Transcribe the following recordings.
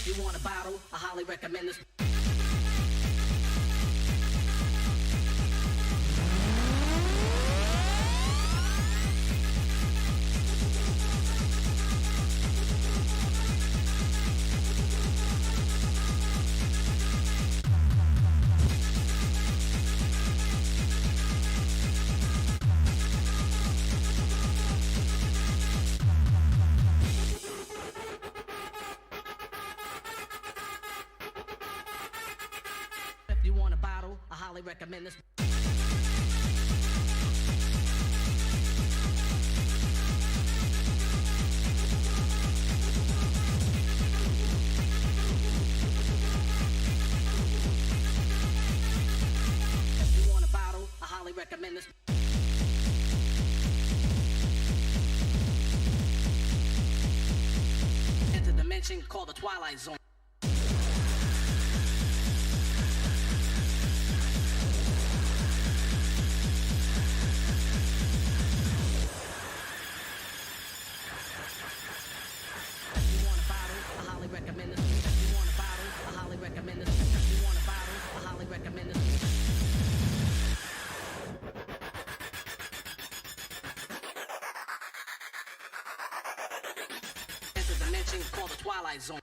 If you want a bottle, I highly recommend this. If you want a bottle, I highly recommend this. If you want a bottle, I highly recommend this. Interdimension called the Twilight Zone. Recommend this. If you want a bottle, I highly recommend this. If you want a bottle, I highly recommend this. Interdimension called the Twilight Zone.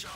2, 1.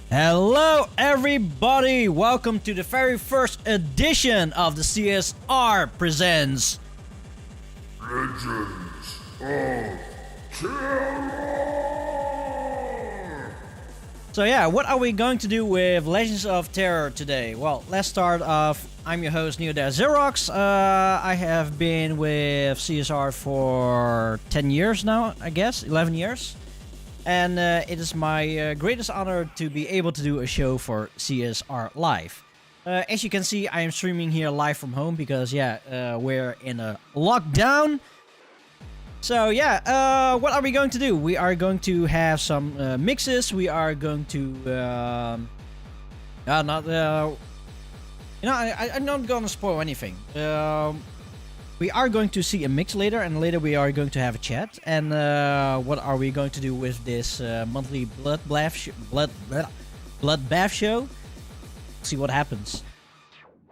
Hello everybody, welcome to the very first edition of the CSR Presents Legends of Terror! So yeah, what are we going to do with Legends of Terror today? Well, let's start off. I'm your host, Neo Xerox. I have been with CSR for 10 years now, I guess, 11 years. And it is my greatest honor to be able to do a show for CSR Live. As you can see, I am streaming here live from home because, we're in a lockdown. So, what are we going to do? We are going to have some mixes. We are going to... I'm not going to spoil anything. We are going to see a mix later, and later we are going to have a chat. And what are we going to do with this monthly Bloodbath show? See what happens.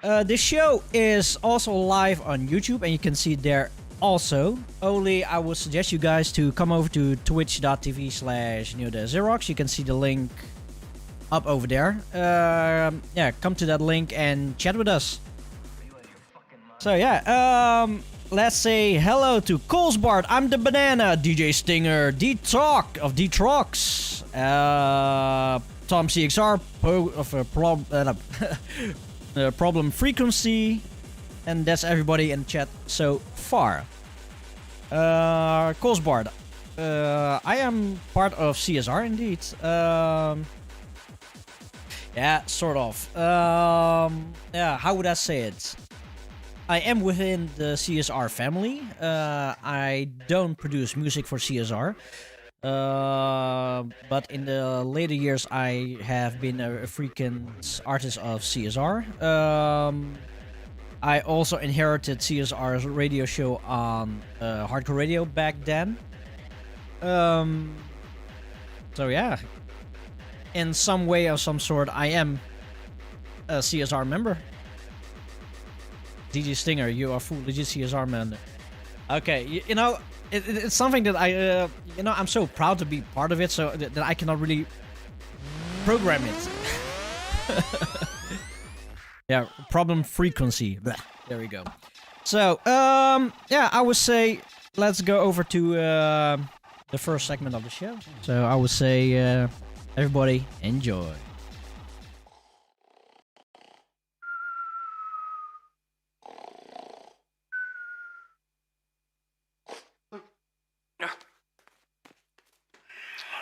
This show is also live on YouTube, and you can see it there also. Only I would suggest you guys to come over to twitch.tv/NeoDeXerox. You can see the link up over there. Come to that link and chat with us. So let's say hello to Colesbart. I'm the Banana, DJ Stinger, D-Talk of D-Trox, Tom CXR, Problem Frequency, and that's everybody in the chat so far. Colesbart, I am part of CSR indeed. Sort of. How would I say it? I am within the CSR family. I don't produce music for CSR. But in the later years, I have been a frequent artist of CSR. I also inherited CSR's radio show on Hardcore Radio back then. In some way or some sort, I am a CSR member. DJ Stinger, you are full legit CSR man. Okay, it's something that I'm so proud to be part of it, so that I cannot really program it. Problem frequency. Blah, there we go. So, I would say let's go over to the first segment of the show. So I would say, everybody enjoy.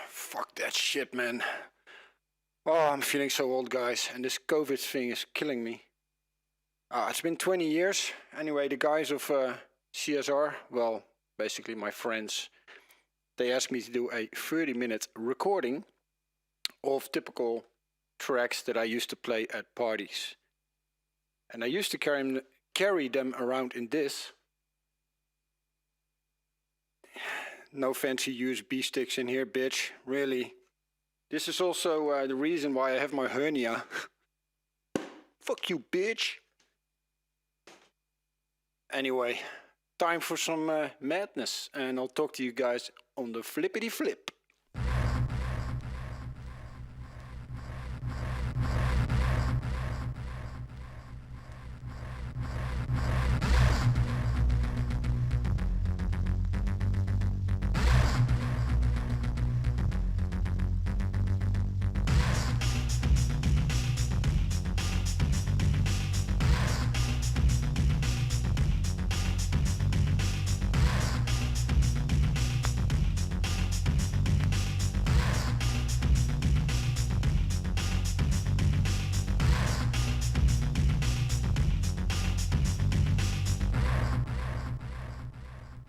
Fuck that shit, man. Oh, I'm feeling so old, guys, and this COVID thing is killing me. It's been 20 years. Anyway, the guys of CSR, well, basically my friends, they asked me to do a 30-minute recording of typical tracks that I used to play at parties. And I used to carry them around in this. No fancy USB sticks in here, bitch. Really. This is also the reason why I have my hernia. Fuck you, bitch. Anyway, time for some madness. And I'll talk to you guys on the flippity flip.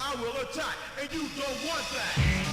I will attack, and you don't want that.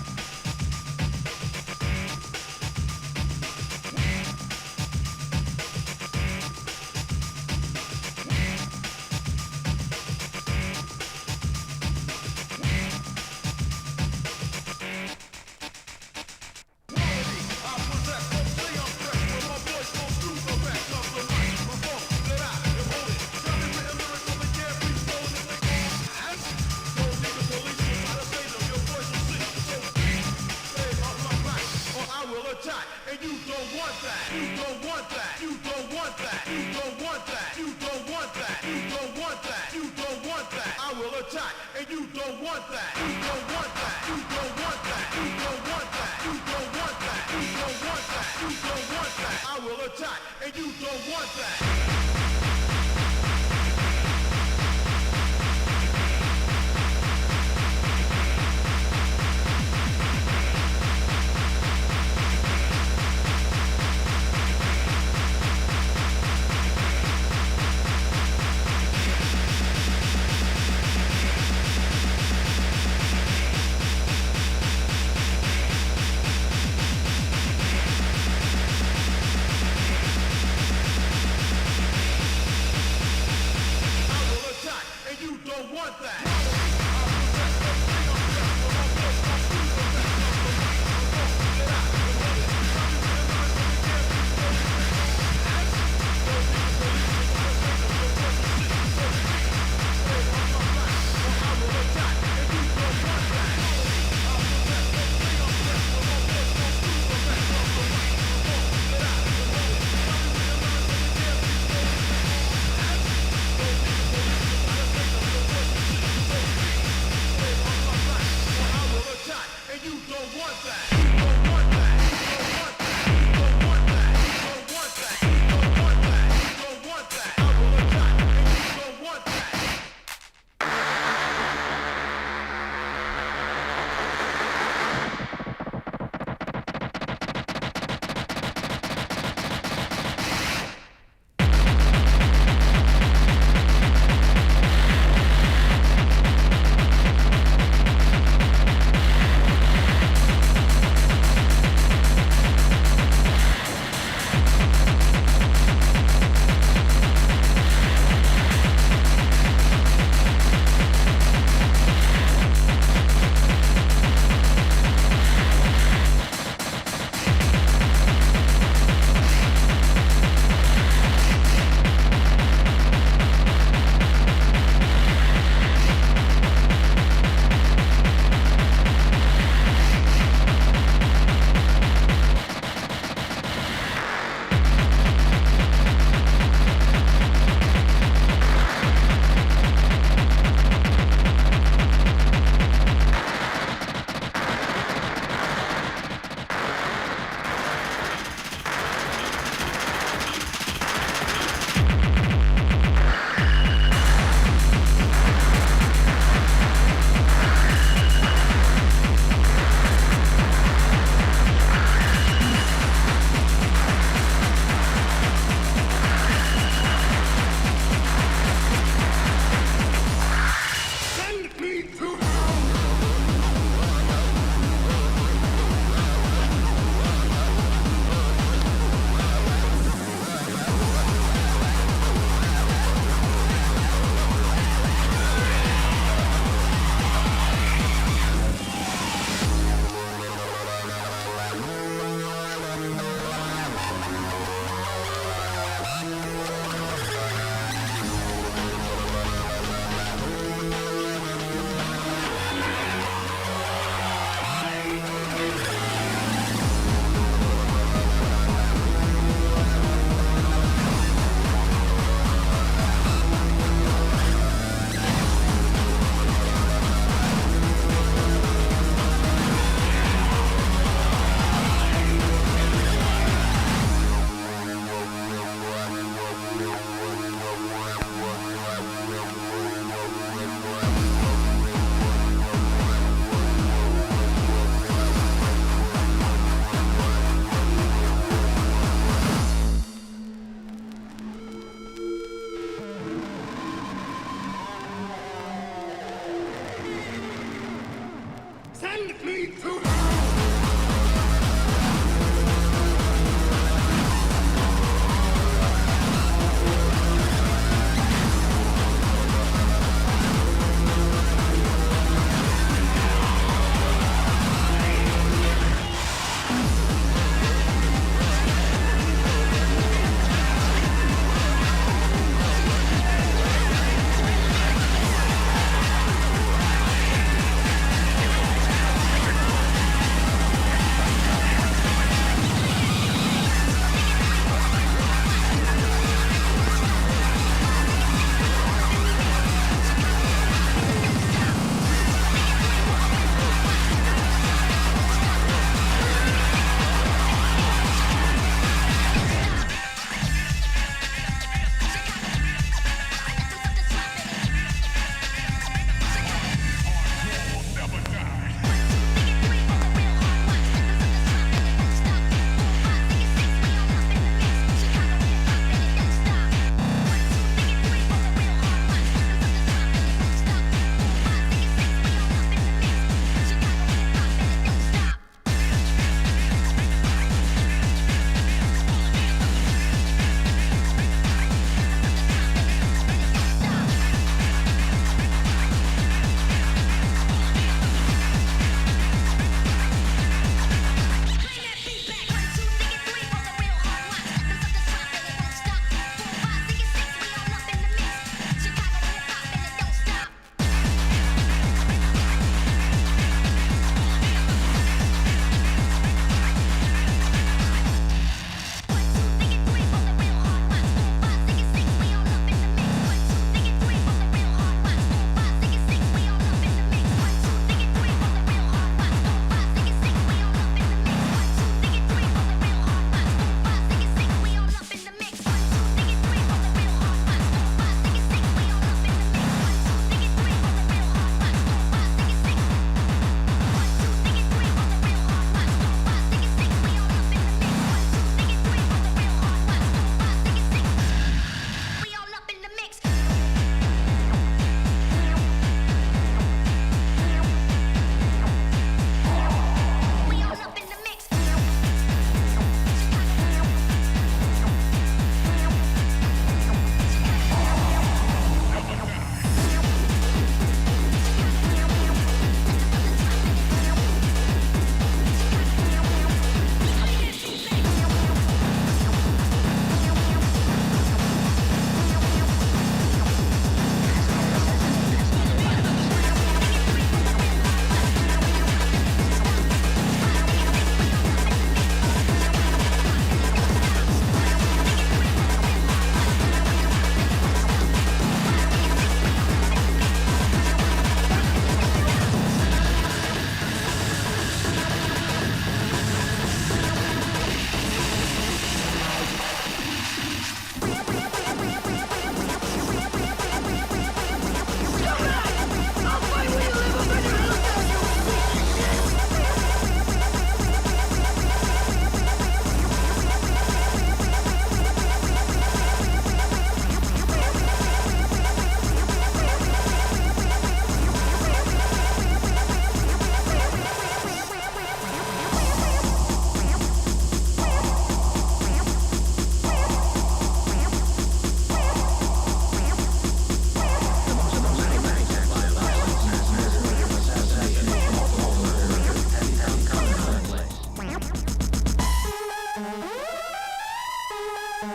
Mass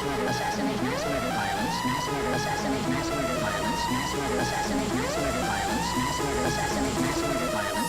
murder, assassinate, mass murder, violence, mass murder, assassinate, mass murder, violence, mass murder, assassinate, mass murder, violence, mass murder, assassinate, mass murder, violence.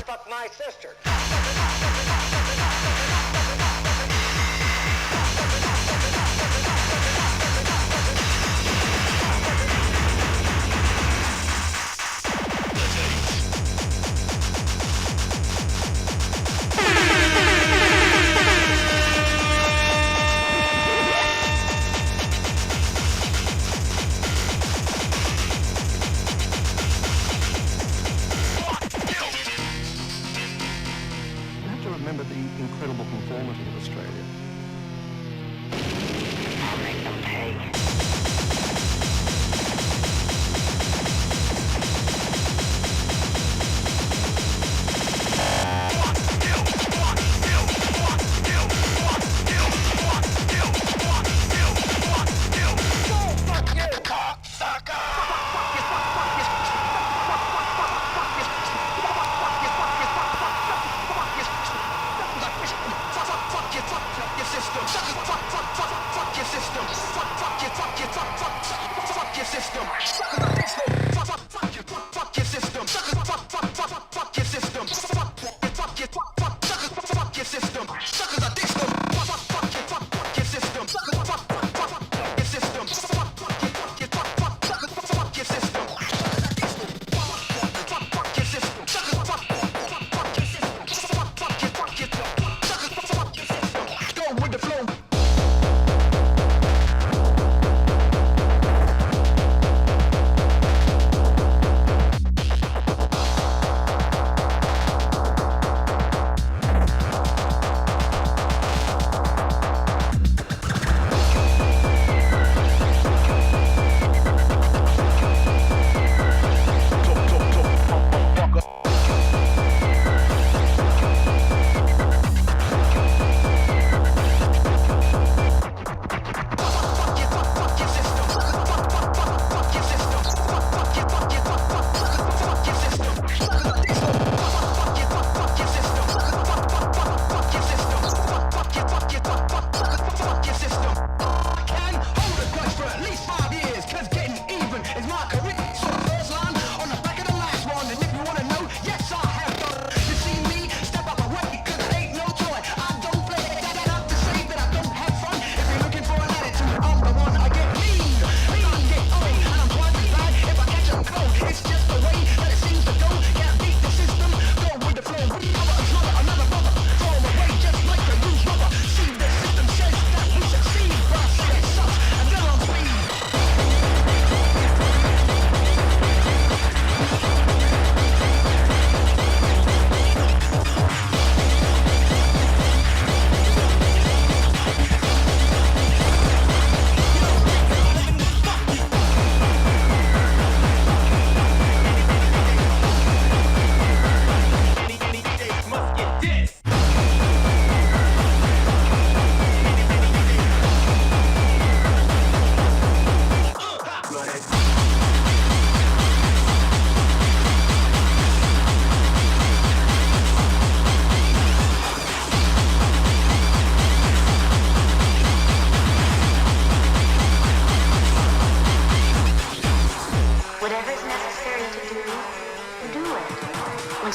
Fuck my sister.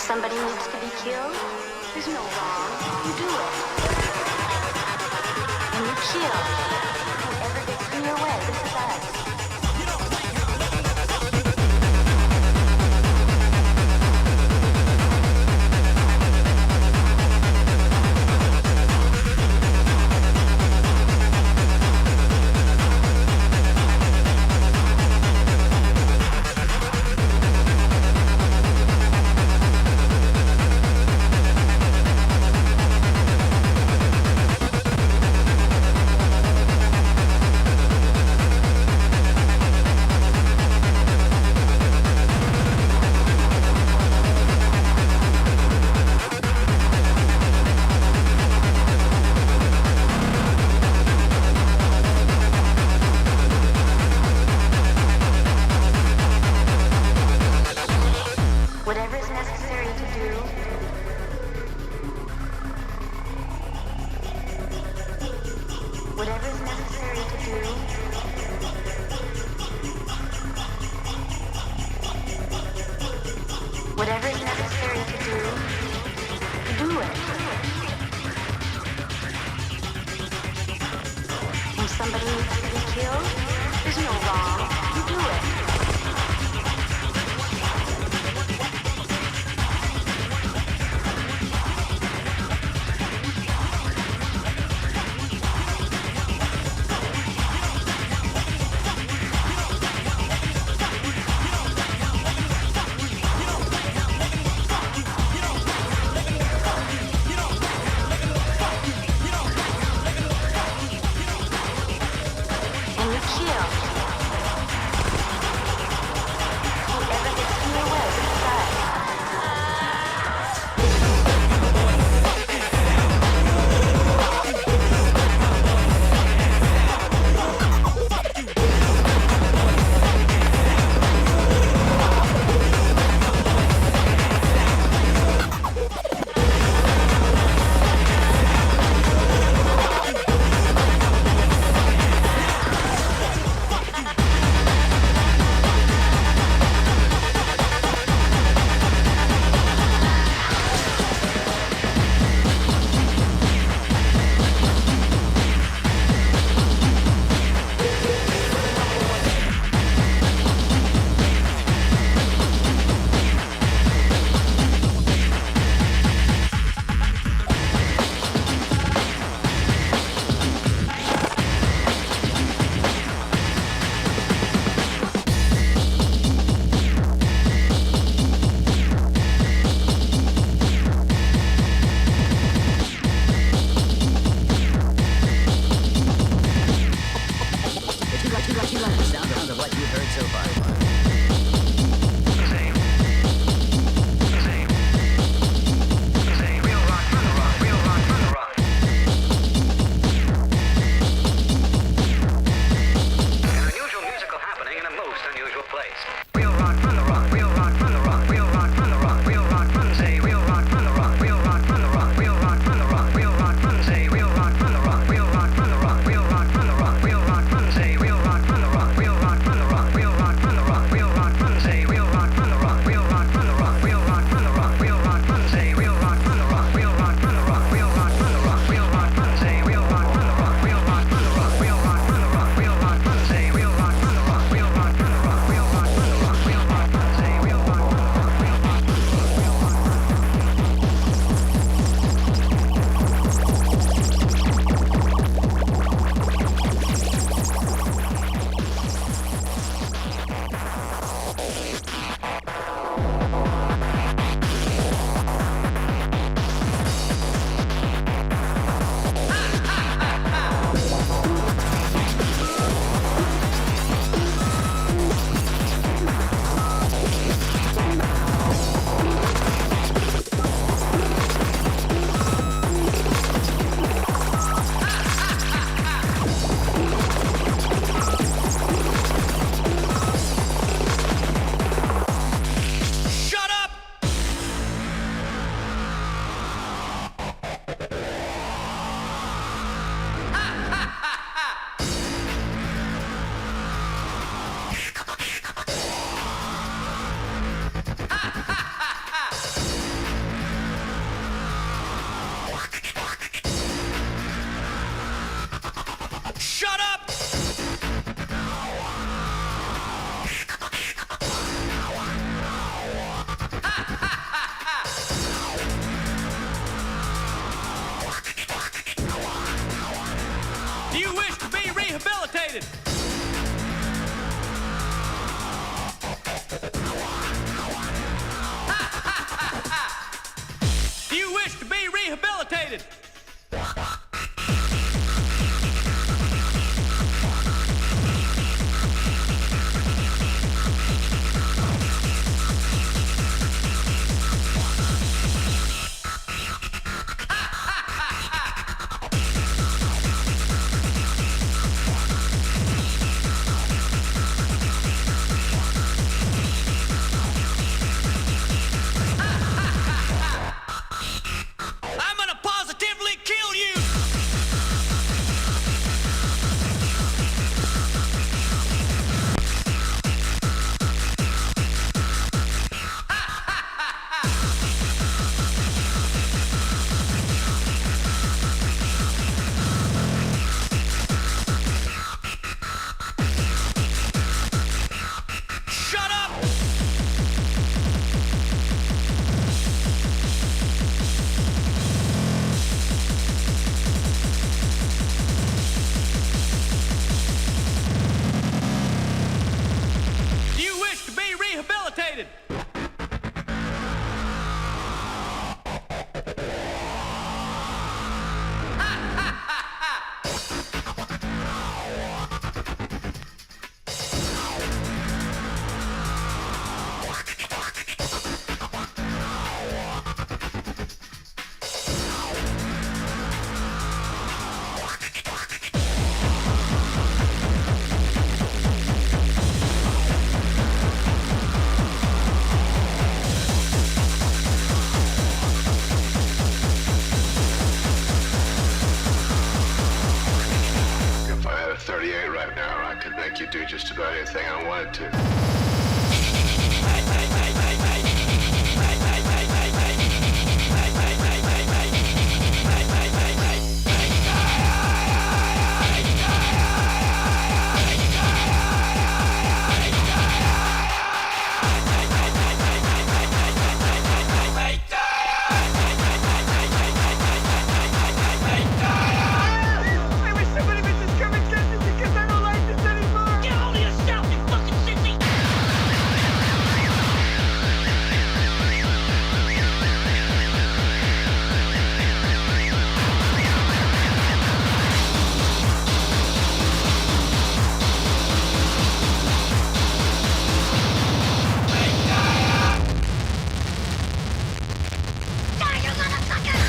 somebody needs to be killed, there's no wrong. You do it. And you kill whoever gets in your way. This is us. Whatever is necessary to do, whatever is necessary to do, whatever is necessary to do it. When somebody needs to be killed, there's no wrong. You do it. And you kill whoever gets in your way. This is us. just about anything I wanted to. I wish somebody would just come and get me because I don't like this anymore. Get hold of yourself, you fucking sissy! Die, you motherfucker!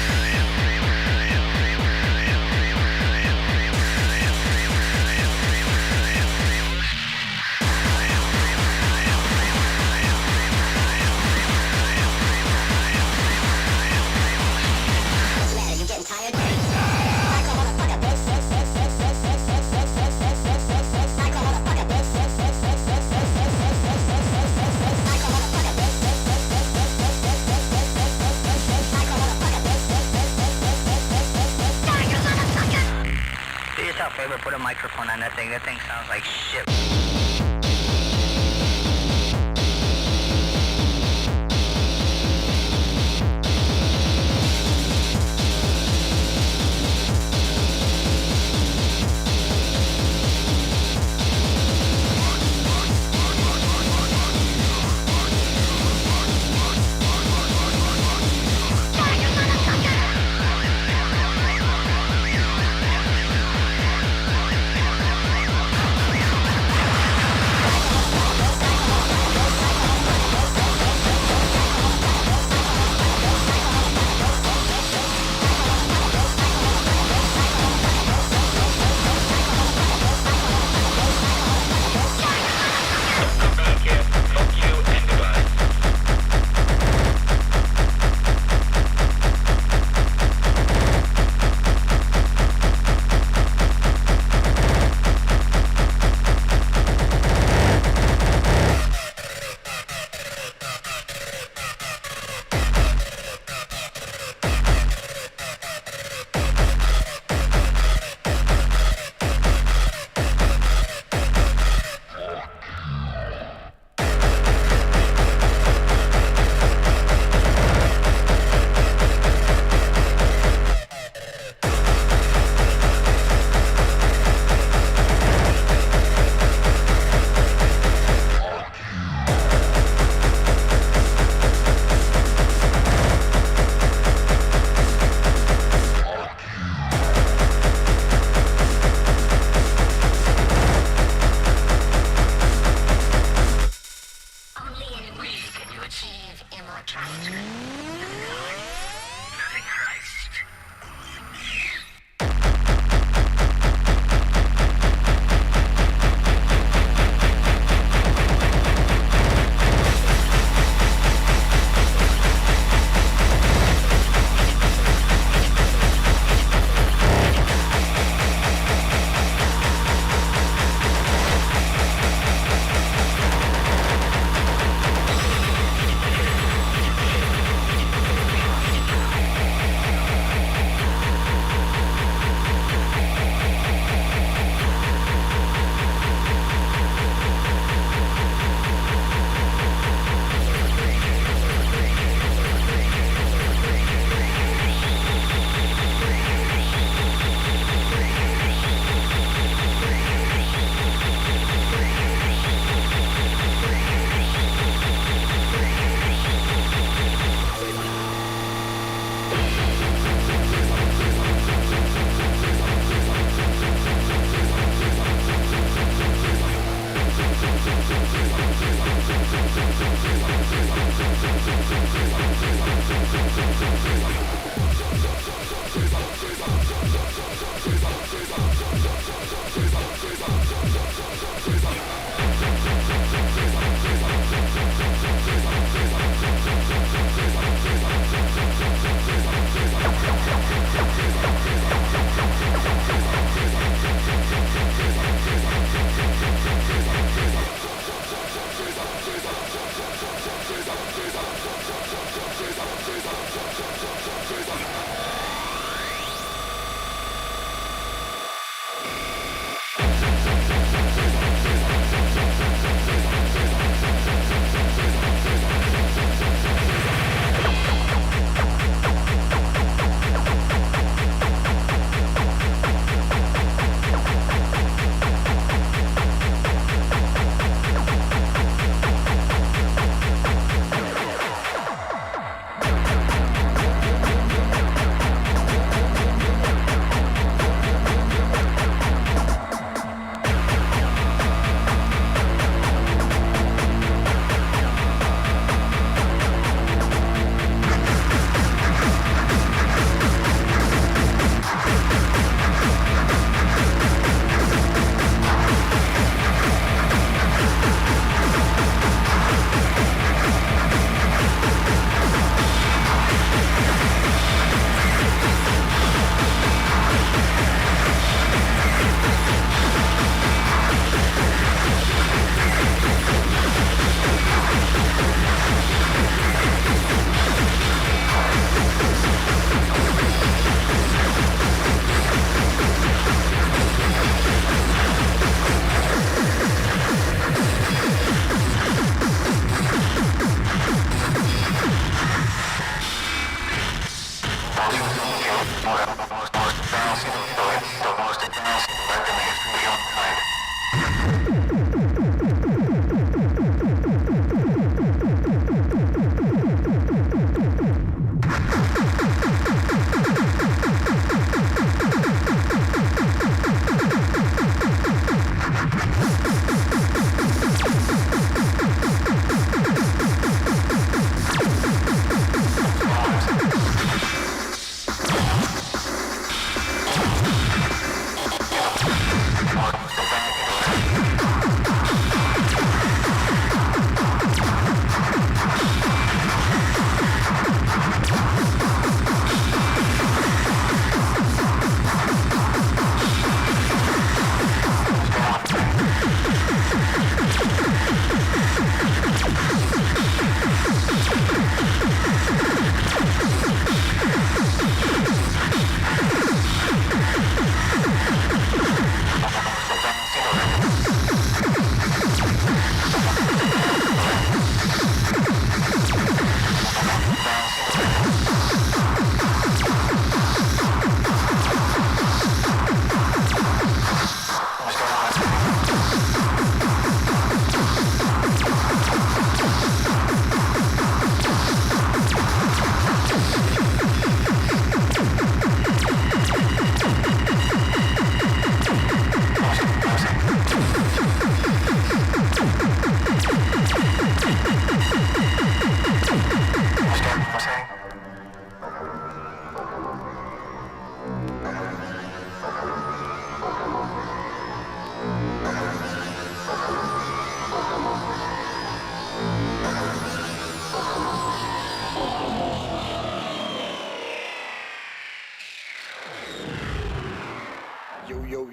Do yourself a favor, put a microphone on that thing. That thing sounds like shit.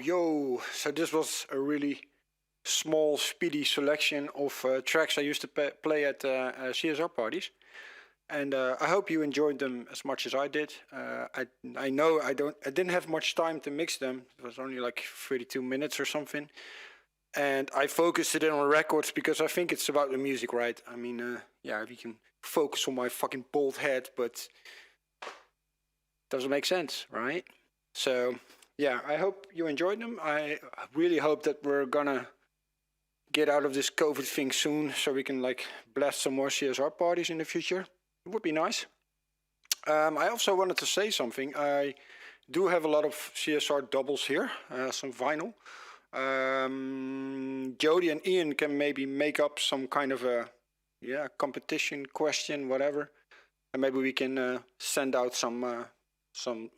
Yo. So this was a really small, speedy selection of tracks I used to play at CSR parties. And I hope you enjoyed them as much as I did. I know I didn't have much time to mix them. It was only like 32 minutes or something. And I focused it in on records because I think it's about the music, right? I mean, yeah, if you can focus on my fucking bald head, but doesn't make sense, right? So yeah, I hope you enjoyed them. I really hope that we're gonna get out of this COVID thing soon, so we can like blast some more CSR parties in the future. It would be nice. I also wanted to say something. I do have a lot of CSR doubles here, some vinyl. Jody and Ian can maybe make up some kind of a competition question, whatever, and maybe we can send out some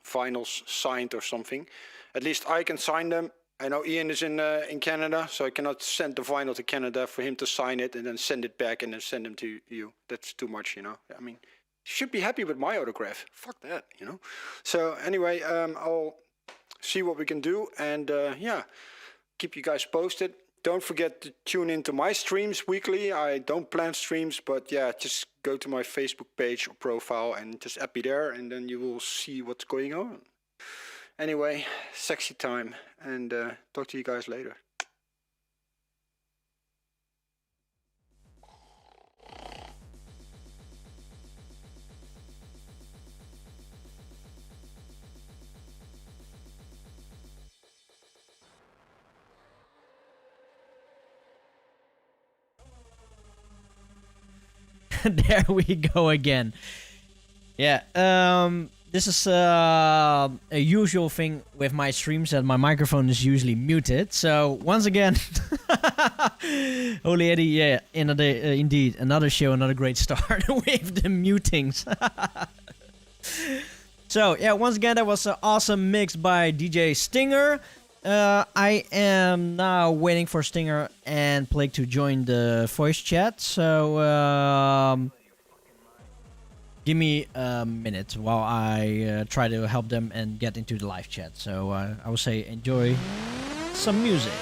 vinyls signed or something. At least I can sign them. I know Ian is in Canada, so I cannot send the vinyl to Canada for him to sign it and then send it back and then send them to you. That's too much, you know. I mean, you should be happy with my autograph. Fuck that, you know. So anyway, I'll see what we can do, and yeah, keep you guys posted. Don't forget to tune into my streams weekly. I don't plan streams, but yeah, just go to my Facebook page or profile and just add me there, and then you will see what's going on. Anyway, sexy time, and talk to you guys later. There we go again. Yeah, this is a usual thing with my streams, that my microphone is usually muted. So once again, Holy Eddie, yeah, indeed, another show, another great start with the mutings. So yeah, once again, that was an awesome mix by DJ Stinger. I am now waiting for Stinger and Plague to join the voice chat. So give me a minute while I try to help them and get into the live chat. So I will say enjoy some music.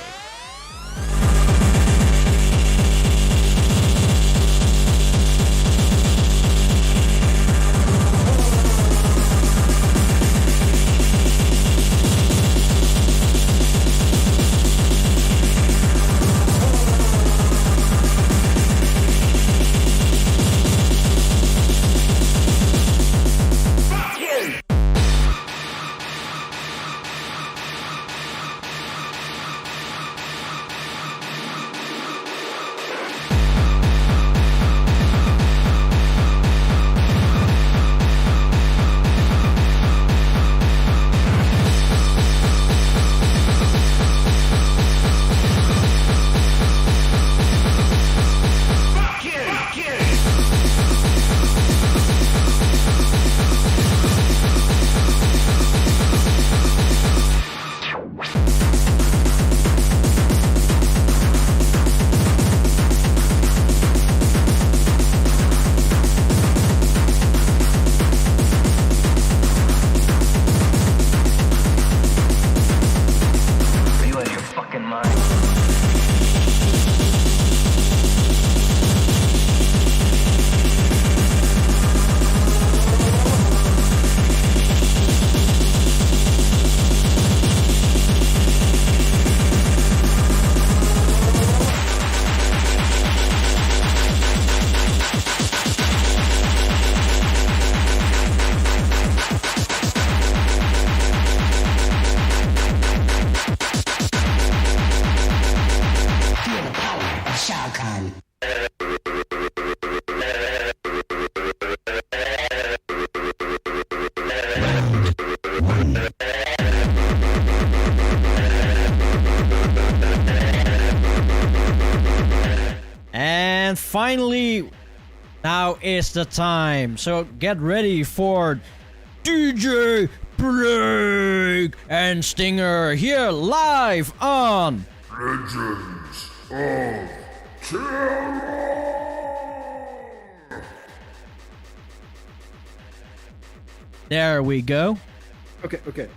And finally, now is the time. So get ready for DJ Plague and Stinger here live on Legends of Terror! There we go. Okay.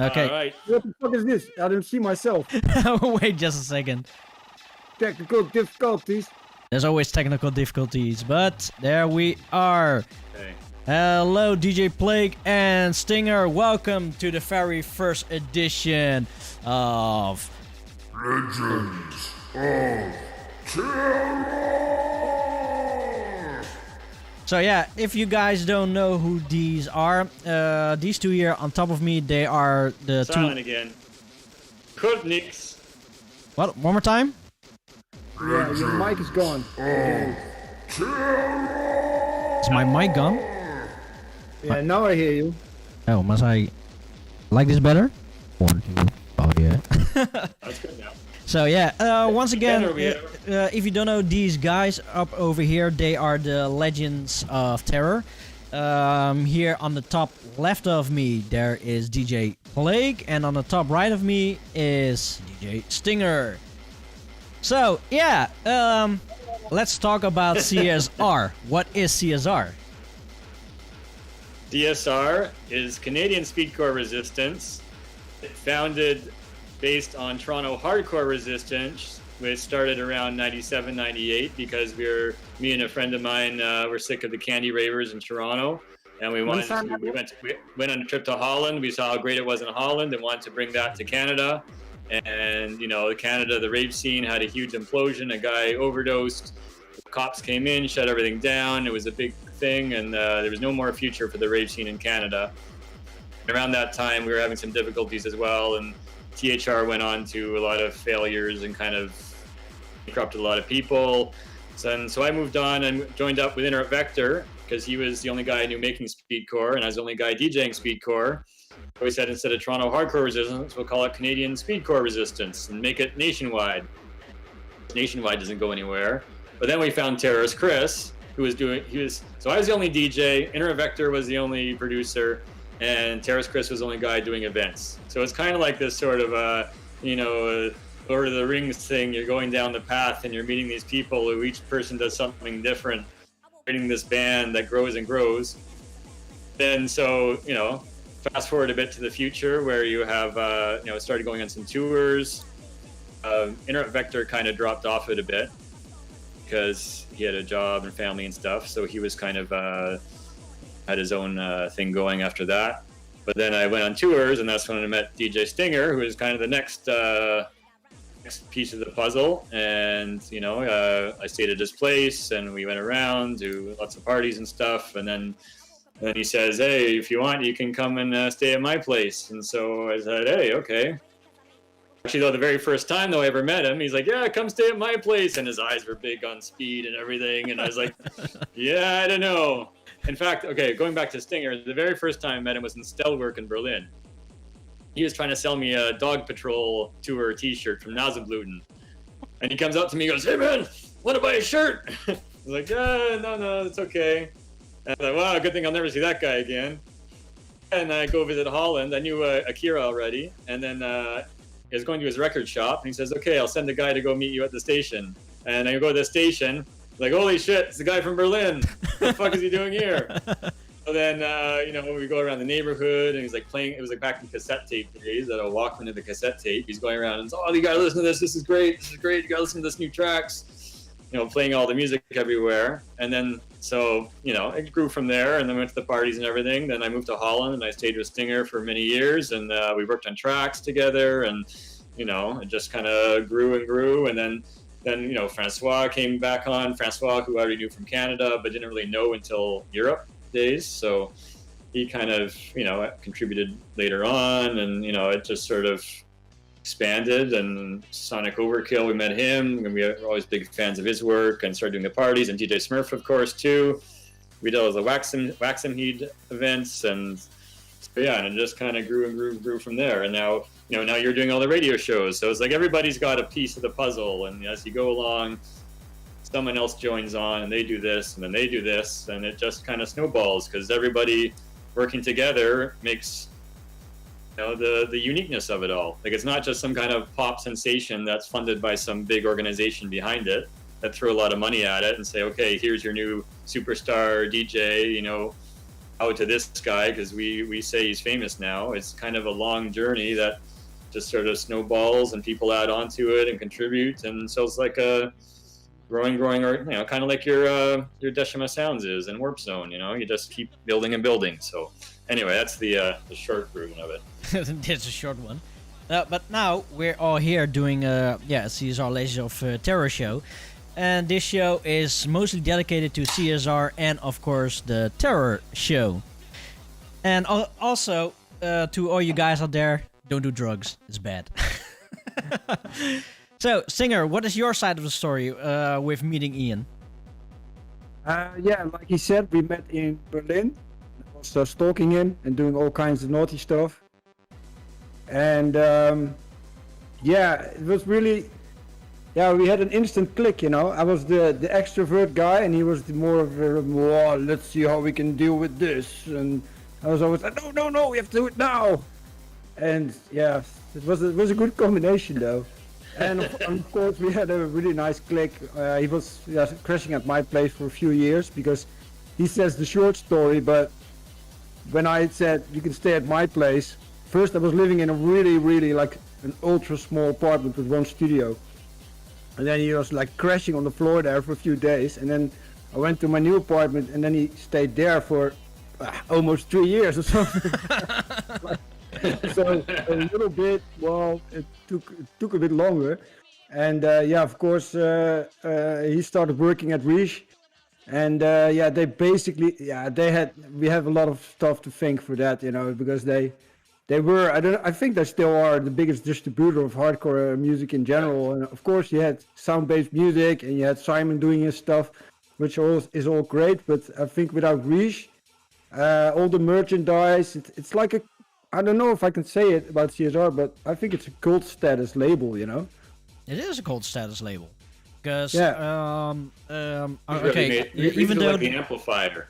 Okay. All right. What the fuck is this? I didn't see myself. Wait just a second. Technical difficulties. There's always technical difficulties, but there we are. Okay. Hello, DJ Plague and Stinger. Welcome to the very first edition of Legends of Terror! So yeah, if you guys don't know who these are, these two here on top of me, they are the Silent two... again. Good nix. What? One more time? Yeah, your mic is gone. Is my mic gone? Yeah, now I hear you. Oh, must I like this better? 1, 2, oh yeah. That's good now. So yeah, once again, Better we are. if you don't know these guys up over here, they are the Legends of Terror. Here on the top left of me, there is DJ Plague, and on the top right of me is DJ Stinger. So yeah, let's talk about CSR. What is CSR? CSR is Canadian Speedcore Resistance. It founded based on Toronto hardcore resistance, which started around 97, 98, because me and a friend of mine were sick of the candy ravers in Toronto, and we went on a trip to Holland. We saw how great it was in Holland and wanted to bring that to Canada. And Canada, the rave scene had a huge implosion. A guy overdosed. The cops came in, shut everything down. It was a big thing, and there was no more future for the rave scene in Canada. Around that time, we were having some difficulties as well, and THR went on to a lot of failures and kind of corrupted a lot of people. So I moved on and joined up with Interrupt Vector because he was the only guy I knew making speedcore, and I was the only guy DJing speedcore. So we said instead of Toronto Hardcore Resistance, we'll call it Canadian Speedcore Resistance and make it nationwide. Nationwide doesn't go anywhere. But then we found Terrorist Chris, so I was the only DJ, Interrupt Vector was the only producer, and Terrorist Chris was the only guy doing events. So it's kind of like this sort of, Lord of the Rings thing. You're going down the path and you're meeting these people who each person does something different, creating this band that grows and grows. Then fast forward a bit to the future where you have, started going on some tours. Interrupt Vector kind of dropped off it a bit because he had a job and family and stuff. So he was kind of had his own thing going after that. But then I went on tours, and that's when I met DJ Stinger, who was kind of the next piece of the puzzle. And I stayed at his place, and we went around to lots of parties and stuff. And then he says, "Hey, if you want, you can come and stay at my place." And so I said, "Hey, okay." Actually, though, the very first time though I ever met him, he's like, "Yeah, come stay at my place," and his eyes were big on speed and everything. And I was like, "Yeah, I don't know." In fact, okay, going back to Stinger, the very first time I met him was in Stellwerk in Berlin. He was trying to sell me a Dog Patrol tour t-shirt from Nasenbluten. And he comes up to me and goes, "Hey man, want to buy a shirt?" I was like, no, it's okay. And I thought, wow, good thing I'll never see that guy again. And I go visit Holland. I knew Akira already. And then he was going to his record shop, and he says, "Okay, I'll send a guy to go meet you at the station." And I go to the station, like, holy shit, it's the guy from Berlin. What the fuck is he doing here? So then, we go around the neighborhood, and he's like playing. It was like back in cassette tape days that I walked into the cassette tape. He's going around and says, "Oh, you gotta listen to this. This is great. This is great. You gotta listen to this new tracks." Playing all the music everywhere. And then, so, it grew from there, and then went to the parties and everything. Then I moved to Holland, and I stayed with Stinger for many years, and we worked on tracks together, and, it just kind of grew and grew. And then Francois came back on. Francois, who I already knew from Canada, but didn't really know until Europe days. So he kind of, contributed later on, and, it just sort of expanded. And Sonic Overkill, we met him, and we were always big fans of his work, and started doing the parties, and DJ Smurf, of course, too. We did all the Waxham Heat events, and so, yeah, and it just kind of grew and grew from there. And now, now you're doing all the radio shows. So it's like everybody's got a piece of the puzzle, and as you go along, someone else joins on, and they do this, and then they do this, and it just kind of snowballs because everybody working together makes the uniqueness of it all. Like, it's not just some kind of pop sensation that's funded by some big organization behind it that throw a lot of money at it and say, okay, here's your new superstar DJ, out to this guy because we say he's famous now. It's kind of a long journey that just sort of snowballs and people add onto it and contribute, and so it's like a growing, or kind of like your Decima Sounds is in Warp Zone. You just keep building and building. So anyway, that's the short version of it. It's a short one. But now we're all here doing CSR Legends of Terror show, and this show is mostly dedicated to CSR and of course the Terror show. And also to all you guys out there, don't do drugs. It's bad. So, Singer, what is your side of the story with meeting Ian? Yeah, like he said, we met in Berlin. I was stalking him and doing all kinds of naughty stuff. And it was really, we had an instant click, I was the extrovert guy and he was the more of a, let's see how we can deal with this. And I was always like, no, we have to do it now. And yeah, it was a good combination though. And of course we had a really nice click. He was crashing at my place for a few years because he says the short story, but when I said you can stay at my place, first I was living in a really like an ultra small apartment with one studio. And then he was like crashing on the floor there for a few days. And then I went to my new apartment and then he stayed there for almost 3 years or something. So a little bit, it took a bit longer. And of course, he started working at Riche. And they basically, we have a lot of stuff to thank for that, because they were, I think they still are the biggest distributor of hardcore music in general. And of course you had sound-based music and you had Simon doing his stuff, which is all great. But I think without Riche, all the merchandise, it's like I don't know if I can say it about CSR, but I think it's a cult status label, It is a cult status label. Because, okay, even though like the amplifier.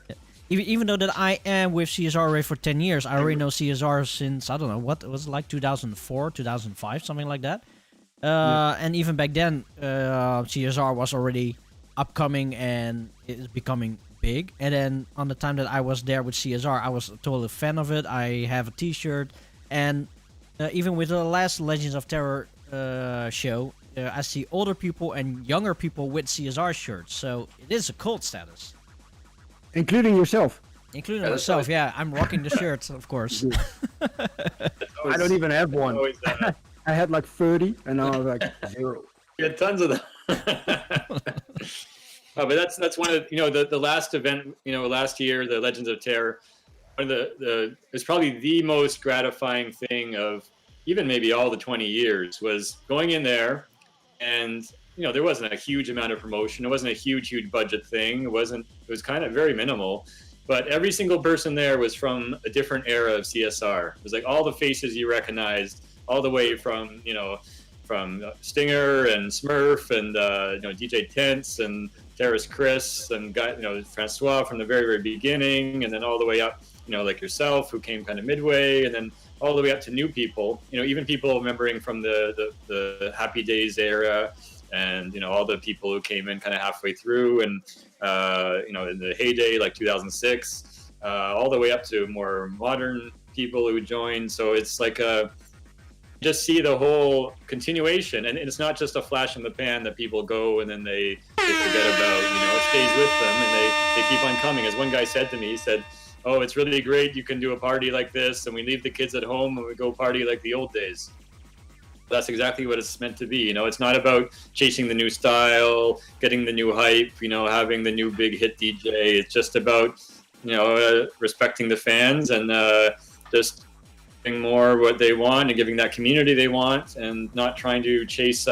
Even though that I am with CSR already for 10 years, I already know CSR since, I don't know, what was it, like 2004, 2005, something like that. And even back then, CSR was already upcoming and it is becoming big. And then on the time that I was there with CSR, I was a total fan of it. I have a t-shirt. And even with the last Legends of Terror show, I see older people and younger people with CSR shirts. So it is a cult status. Including yourself. Including myself, yeah. I'm rocking the shirt, of course. I don't even have one. I had like 30 and now I'm like 0. You had tons of them. But that's one of the last event, last year, the Legends of Terror. One of it's probably the most gratifying thing of even maybe all the 20 years was going in there, and there wasn't a huge amount of promotion. It wasn't a huge budget thing. It was kind of very minimal, but every single person there was from a different era of CSR. It was like all the faces you recognized, all the way from Stinger and Smurf and DJ Tense and Terrace Chris and Francois from the very, very beginning, and then all the way up, like yourself, who came kind of midway, and then all the way up to new people, even people remembering from the Happy Days era, and all the people who came in kind of halfway through, and in the heyday like 2006, all the way up to more modern people who joined. So it's like just see the whole continuation, and it's not just a flash in the pan that people go and then they forget about. It stays with them and they keep on coming. As one guy said to me, he said, "Oh, it's really great. You can do a party like this, and we leave the kids at home and we go party like the old days." That's exactly what it's meant to be. It's not about chasing the new style, getting the new hype, having the new big hit DJ. It's just about, respecting the fans and just giving more what they want and giving that community they want, and not trying to chase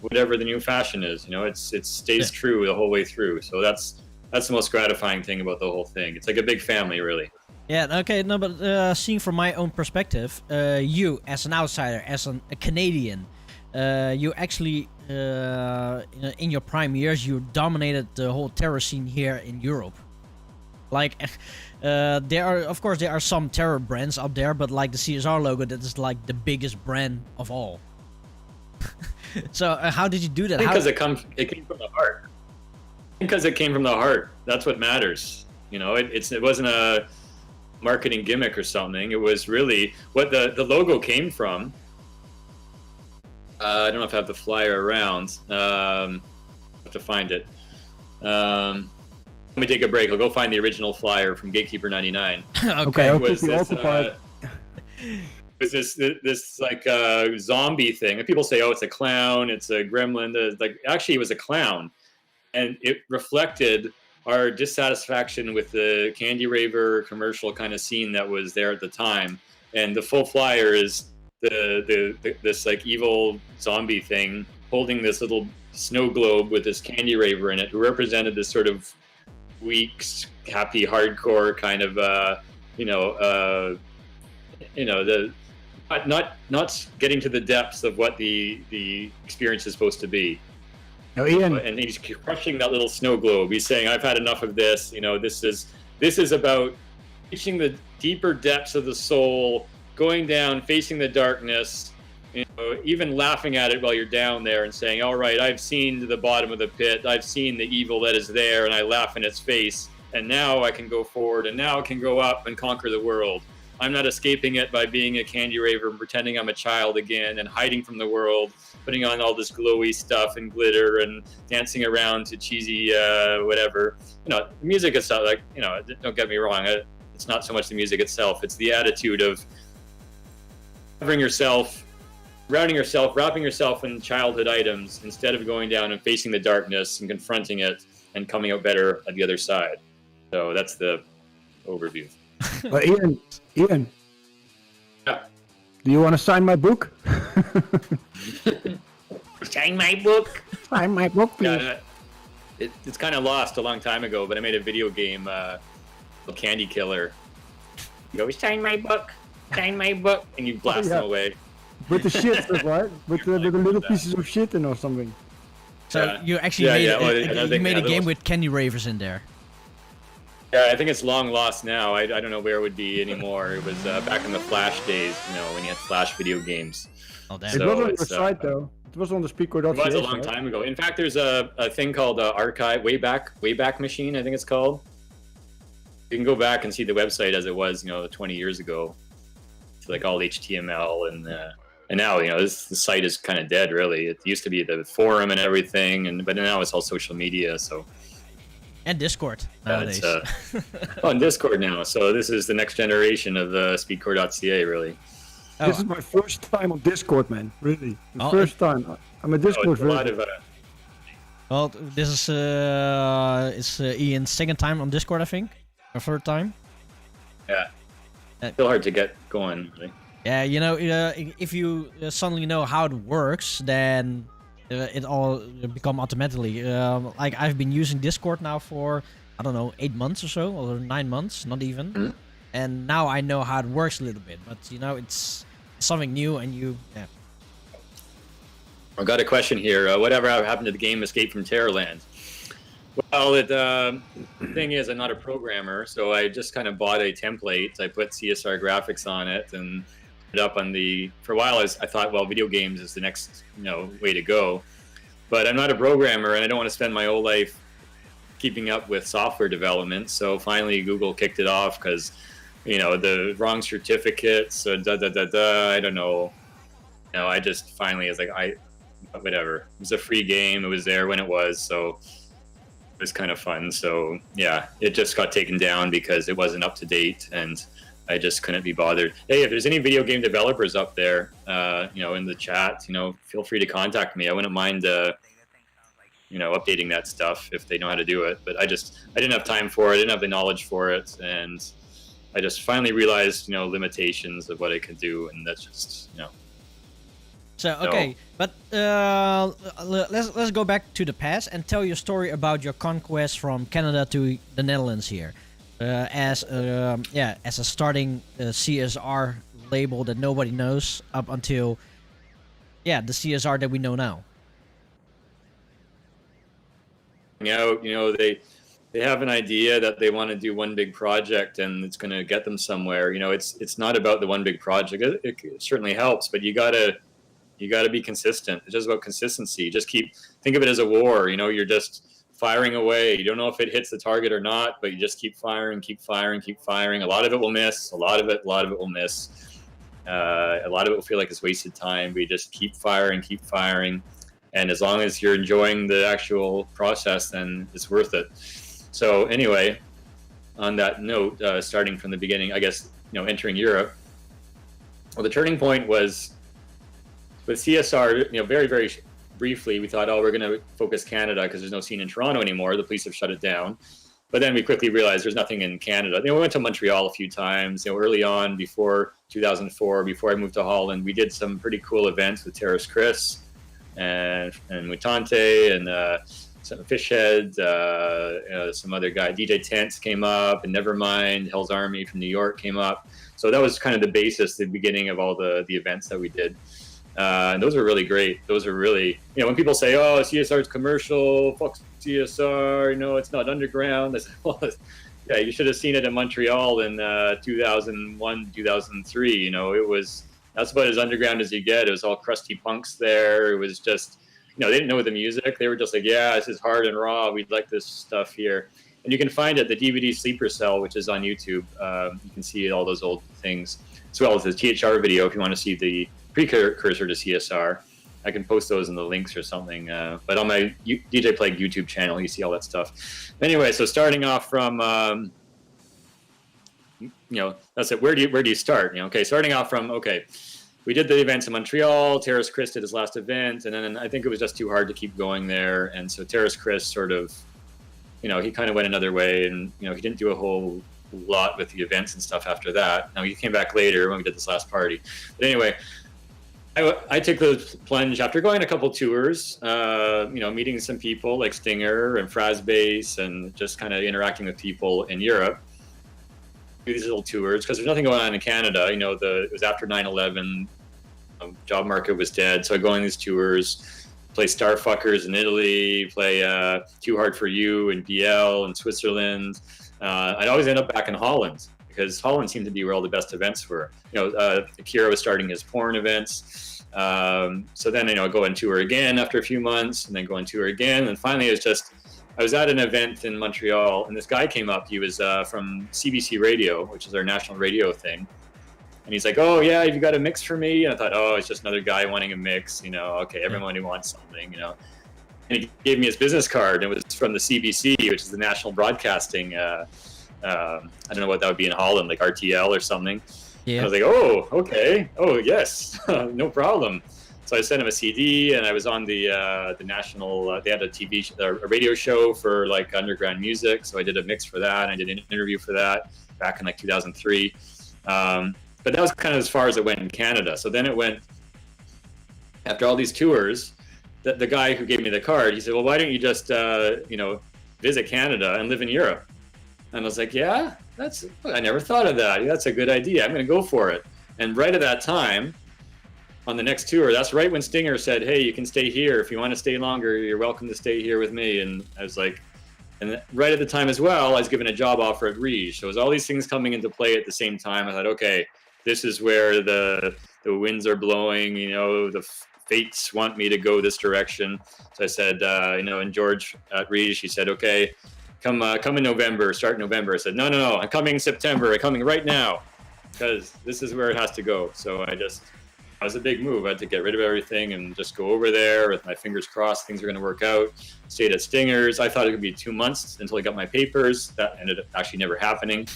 whatever the new fashion is. It stays true the whole way through. So that's the most gratifying thing about the whole thing. It's like a big family, really. Yeah, okay, no, but seeing from my own perspective, you, as an outsider, as a Canadian, you actually, in your prime years, you dominated the whole terror scene here in Europe. Like, there are some terror brands up there, but like the CSR logo, that is like the biggest brand of all. So, how did you do that? Because it came from the heart. Because it came from the heart. That's what matters. It wasn't marketing gimmick or something. It was really what the logo came from. I don't know if I have the flyer around. I have to find it. Let me take a break. I'll go find the original flyer from Gatekeeper 99. Okay. I'll Was keep you this, occupied. was this like zombie thing? And people say, "Oh, it's a clown. It's a gremlin." Like actually, it was a clown, and it reflected our dissatisfaction with the Candy Raver commercial kind of scene that was there at the time. And the full flyer is this like evil zombie thing holding this little snow globe with this Candy Raver in it, who represented this sort of weak, happy, hardcore kind of the not getting to the depths of what the experience is supposed to be. Now, Ian, And he's crushing that little snow globe. He's saying, "I've had enough of this. This is about reaching the deeper depths of the soul, going down, facing the darkness, even laughing at it while you're down there and saying, all right, I've seen the bottom of the pit. I've seen the evil that is there, and I laugh in its face. And now I can go forward, and now I can go up and conquer the world. I'm not escaping it by being a Candy Raver and pretending I'm a child again and hiding from the world, putting on all this glowy stuff and glitter and dancing around to cheesy whatever." The music itself, like, don't get me wrong, it's not so much the music itself, it's the attitude of covering yourself, wrapping yourself in childhood items instead of going down and facing the darkness and confronting it and coming out better at the other side. So that's the overview. well, Ian, Yeah. do you want to sign my book? Sign my book. Sign my book, please. Yeah, it's kind of lost a long time ago, but I made a video game, called Candy Killer. You go, sign my book, and you blast them away. With the shit stuff, right? With the little pieces of shit in or something. So you actually made a game with Candy Ravers in there. Yeah, I think it's long lost now. I don't know where it would be anymore. It was back in the Flash days, when you had Flash video games. Oh, damn. It was on your site, though. It was on the Speedcore.ca. It was a long time ago. In fact, there's a thing called Archive Wayback Machine, I think it's called. You can go back and see the website as it was, 20 years ago. It's like all HTML and now, the site is kind of dead, really. It used to be the forum and everything, but now it's all social media, so. And Discord nowadays. On Discord now. So this is the next generation of Speedcore.ca, really. Oh. This is my first time on Discord, man. Really, first time. I'm a Discord version. Well, this is it's Ian's second time on Discord, I think, or third time. Yeah, still hard to get going. Really. Yeah, if you suddenly know how it works, then it all become automatically. Like I've been using Discord now for 8 months or so, or 9 months, not even. Mm-hmm. And now I know how it works a little bit, but it's something new, and I got a question here. Whatever happened to the game Escape from Terrorland? Well, the thing is, I'm not a programmer, so I just kind of bought a template. I put CSR graphics on it and put it up on the. For a while, I thought, well, video games is the next way to go, but I'm not a programmer, and I don't want to spend my whole life keeping up with software development. So finally, Google kicked it off because. The wrong certificates, so I don't know. I just finally was like, whatever. It was a free game. It was there when it was, so it was kind of fun. So yeah, it just got taken down because it wasn't up to date, and I just couldn't be bothered. Hey, if there's any video game developers up there, in the chat, feel free to contact me. I wouldn't mind, updating that stuff if they know how to do it. But I didn't have time for it. I didn't have the knowledge for it, and I just finally realized, limitations of what I could do, and that's just, So okay, but let's go back to the past and tell your story about your conquest from Canada to the Netherlands here, as a starting CSR label that nobody knows up until the CSR that we know now. They have an idea that they want to do one big project and it's going to get them somewhere. It's not about the one big project. It certainly helps, but you gotta be consistent. It's just about consistency. Just think of it as a war. You're just firing away. You don't know if it hits the target or not, but you just keep firing, keep firing, keep firing. A lot of it will miss. A lot of it will miss. A lot of it will feel like it's wasted time, but you just keep firing, keep firing. And as long as you're enjoying the actual process, then it's worth it. So anyway, on that note, starting from the beginning, I guess, entering Europe, well, the turning point was with CSR, very, very briefly, we thought, we're going to focus Canada because there's no scene in Toronto anymore. The police have shut it down. But then we quickly realized there's nothing in Canada. We went to Montreal a few times, early on, before 2004, before I moved to Holland. We did some pretty cool events with Terrace Chris and Mutante and some Fishhead, some other guy, DJ Tense came up, and Nevermind, Hell's Army from New York came up. So that was kind of the basis, the beginning of all the events that we did. And those were really great. Those are really, when people say, oh, CSR is commercial, fuck CSR, it's not underground. I said, well, yeah, you should have seen it in Montreal in 2001, 2003. That's about as underground as you get. It was all crusty punks there. It was just, they didn't know the music. They were just like, yeah, this is hard and raw. We'd like this stuff here. And you can find it, the DVD Sleeper Cell, which is on YouTube. You can see all those old things, as well as the THR video if you want to see the precursor to CSR. I can post those in the links or something. But on my DJ Plague YouTube channel, you see all that stuff. Anyway, so starting off from, that's it. Where do you start? Starting off from, we did the events in Montreal. Terrace Chris did his last event, and then I think it was just too hard to keep going there. And so Terrace Chris sort of, he kind of went another way, and he didn't do a whole lot with the events and stuff after that. Now he came back later when we did this last party. But anyway, I took the plunge after going a couple tours, meeting some people like Stinger and Frasbase, and just kind of interacting with people in Europe. These little tours because there's nothing going on in Canada. It was after 9/11, job market was dead, so I go on these tours, play Starfuckers in Italy, play Too Hard for You in BL in Switzerland. I'd always end up back in Holland because Holland seemed to be where all the best events were. Akira was starting his porn events. So then, I go on tour again after a few months, and then go on tour again, and finally I was at an event in Montreal, and this guy came up. He was from CBC Radio, which is our national radio thing. And he's like, oh, yeah, you got a mix for me? And I thought, oh, it's just another guy wanting a mix. Okay, everyone who wants something, And he gave me his business card. It was from the CBC, which is the National Broadcasting. I don't know what that would be in Holland, like RTL or something. Yeah. I was like, oh, okay. Oh, yes, no problem. So I sent him a CD, and I was on the national. They had a radio show for like underground music. So I did a mix for that. And I did an interview for that back in like 2003. But that was kind of as far as it went in Canada. So then it went after all these tours. The guy who gave me the card, he said, well, why don't you just visit Canada and live in Europe? And I was like, yeah, I never thought of that. That's a good idea. I'm going to go for it. And right at that time, on the next tour, that's right when Stinger said, hey, you can stay here. If you want to stay longer, you're welcome to stay here with me. And I was like, and right at the time as well, I was given a job offer at Riege. So it was all these things coming into play at the same time. I thought, okay, this is where the winds are blowing, the fates want me to go this direction. So I said, and George at Riege, he said, okay, come in November, start November. I said, no, I'm coming in September. I'm coming right now because this is where it has to go. So it was a big move. I had to get rid of everything and just go over there with my fingers crossed. Things are going to work out. Stayed at Stinger's. I thought it would be 2 months until I got my papers. That ended up actually never happening.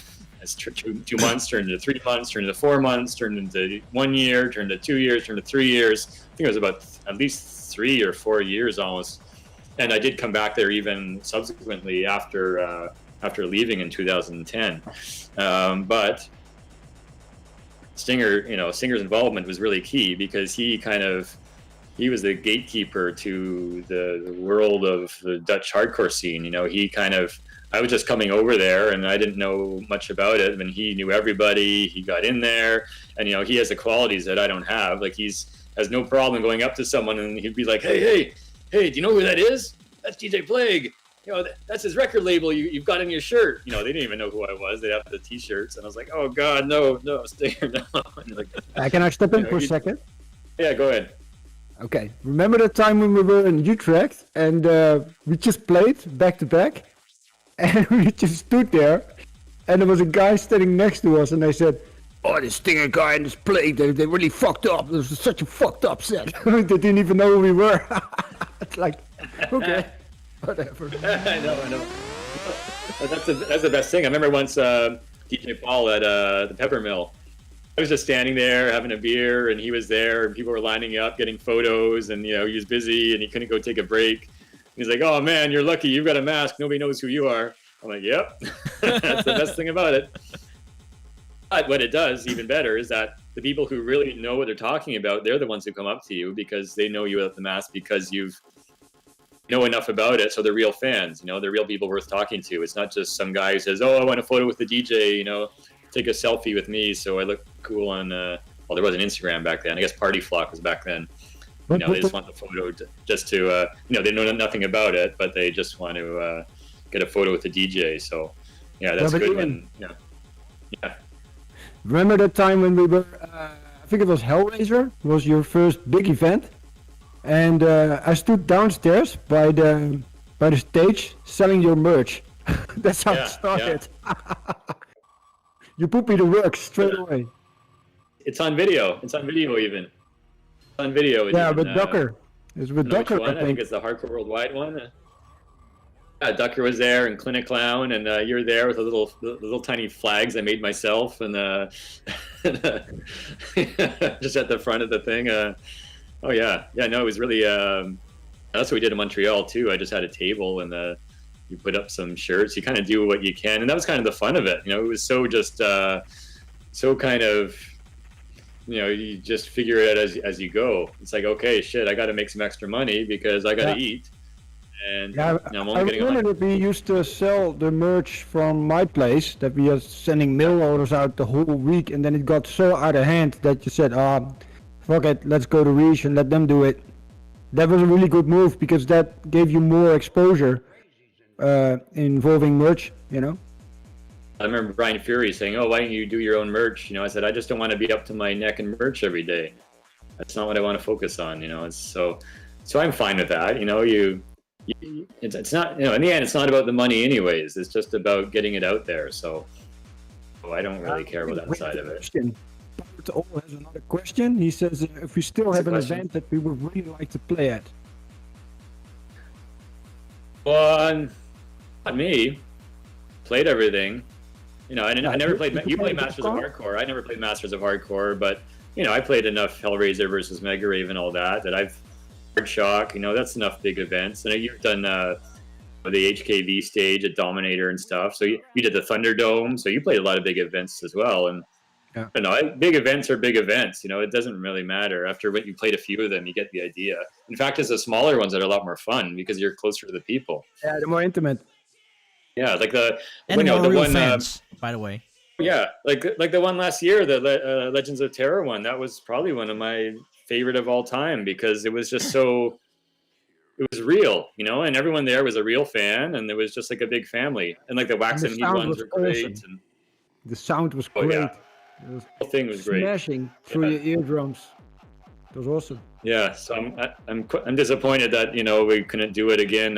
It's 2 months turned into 3 months, turned into 4 months, turned into 1 year, turned to 2 years, turned to 3 years. I think it was about at least 3 or 4 years almost. And I did come back there even subsequently after leaving in 2010. But Stinger's involvement was really key because he was the gatekeeper to the world of the Dutch hardcore scene. I was just coming over there and I didn't know much about it, and he knew everybody. He got in there, and he has the qualities that I don't have. Like has no problem going up to someone and he'd be like, hey, do you know who that is? That's DJ Plague. That's his record label you've got in your shirt. They didn't even know who I was. They have the T-shirts, and I was like, oh God, no, Stinger, no. Can I step in for a second? Yeah, go ahead. Okay, remember that time when we were in Utrecht and we just played back to back, and we just stood there, and there was a guy standing next to us, and they said, "Oh, this Stinger guy and this play, they really fucked up. This was such a fucked up set." They didn't even know who we were. It's like, okay, whatever. I know. That's the best thing. I remember once DJ Paul at the Pepper Mill. I was just standing there having a beer, and he was there, and people were lining up, getting photos, and he was busy, and he couldn't go take a break. He's like, "Oh man, you're lucky. You've got a mask. Nobody knows who you are." I'm like, "Yep, that's the best thing about it." But what it does, even better, is that the people who really know what they're talking about, they're the ones who come up to you because they know you without the mask because you know enough about it. So they're real fans. They're real people worth talking to. It's not just some guy who says, "Oh, I want a photo with the DJ." Take a selfie with me so I look cool on well, there wasn't Instagram back then. I guess Party Flock was back then. They just want the photo just to they know nothing about it, but they just want to get a photo with the DJ. So yeah, that's good. Yeah. Remember that time when we were I think it was Hellraiser was your first big event, and I stood downstairs by the stage selling your merch. That's how it started. Yeah. You put me to work straight away. It's on video. It's on video even. It's on video. Yeah, with Ducker. It's with Ducker, I think it's the Hardcore Worldwide one. Yeah, Ducker was there, and Clinic Clown, and you're there with the little tiny flags I made myself, and just at the front of the thing. Oh yeah, no, it was really. That's what we did in Montreal too. I just had a table, and you put up some shirts. You kind of do what you can, and that was kind of the fun of it. It was so just so kind of. You just figure it out as you go. It's like, okay, shit, I got to make some extra money because I got to eat. And I remember that we used to sell the merch from my place, that we are sending mail orders out the whole week, and then it got so out of hand that you said, fuck it, let's go to Reach and let them do it. That was a really good move because that gave you more exposure involving merch, I remember Brian Fury saying, "Oh, why don't you do your own merch?" I said, "I just don't want to be up to my neck in merch every day. That's not what I want to focus on." It's so I'm fine with that. It's not. In the end, it's not about the money, anyways. It's just about getting it out there. So I don't really care about that side of it. Pirate has another question. He says, if we still have an event that we would really like to play at. Well, not me. Played everything. I never played. You played Masters of Hardcore. I never played Masters of Hardcore, but I played enough Hellraiser versus Mega Rave and all that I've Hard Shock. That's enough big events. And you've done the HKV stage at Dominator and stuff. So you did the Thunderdome. So you played a lot of big events as well. And big events are big events. It doesn't really matter. After you played a few of them, you get the idea. In fact, it's the smaller ones that are a lot more fun because you're closer to the people. Yeah, they're more intimate. Yeah, like the real one. Fans, by the way. Yeah, like the one last year, the Legends of Terror one. That was probably one of my favorite of all time because it was just so. It was real, and everyone there was a real fan, and it was just like a big family. And like the Wax and Heat ones were great. Awesome. And the sound was great. Yeah. The whole thing was great. Smashing through your eardrums. It was awesome. Yeah, so I'm disappointed that we couldn't do it again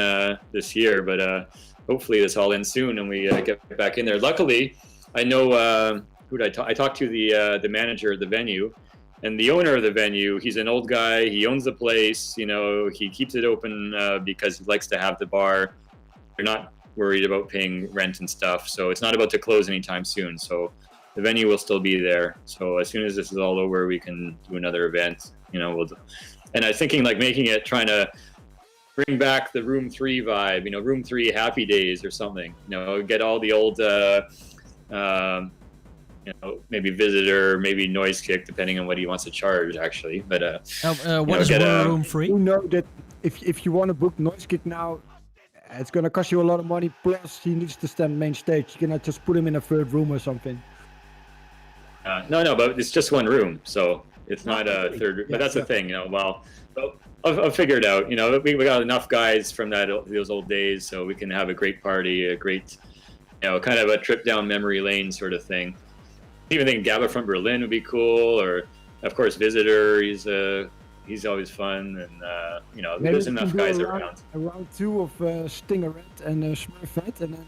this year, but. Hopefully this all ends soon and we get back in there. Luckily, I know who did I talked to the manager of the venue, and the owner of the venue. He's an old guy. He owns the place. He keeps it open because he likes to have the bar. They're not worried about paying rent and stuff, so it's not about to close anytime soon. So the venue will still be there. So as soon as this is all over, we can do another event. We'll do. And I was thinking like trying to bring back the Room 3 vibe, Room 3 Happy Days or something. Get all the old, maybe Visitor, maybe Noise Kick, depending on what he wants to charge, actually. But what is Room 3? You know that if you want to book Noise Kick now, it's gonna cost you a lot of money. Plus, he needs to stand main stage. You cannot just put him in a third room or something. No, but it's just one room, so it's not a third. But that's the thing, Well, I'll figure it out. We got enough guys from those old days, so we can have a great party, a great, kind of a trip down memory lane sort of thing. I even think Gabba from Berlin would be cool, or of course Visitor. He's he's always fun, and Maybe there's we enough can do guys a around. round two of Stingeret and Smurfette, and then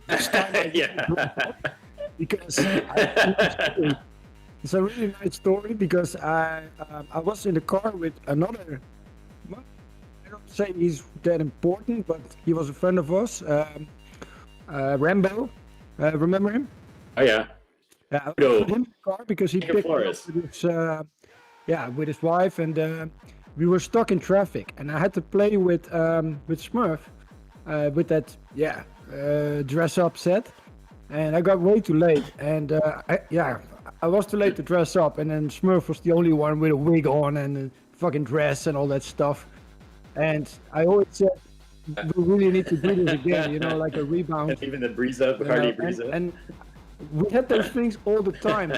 this time I Yeah. because it's a really nice story because I was in the car with another. Well, I don't say he's that important, but he was a friend of us, Rambo. Remember him? Oh yeah. Yeah, I Go. put him in the car because he King of picked me up Flores. with his wife, and we were stuck in traffic, and I had to play with Smurf, with that dress up set, and I got way too late, and I was too late to dress up, and then Smurf was the only one with a wig on and a fucking dress and all that stuff, and I always said we really need to do this again, like a rebound. And even the Breeza, Bacardi Breeza. And we had those things all the time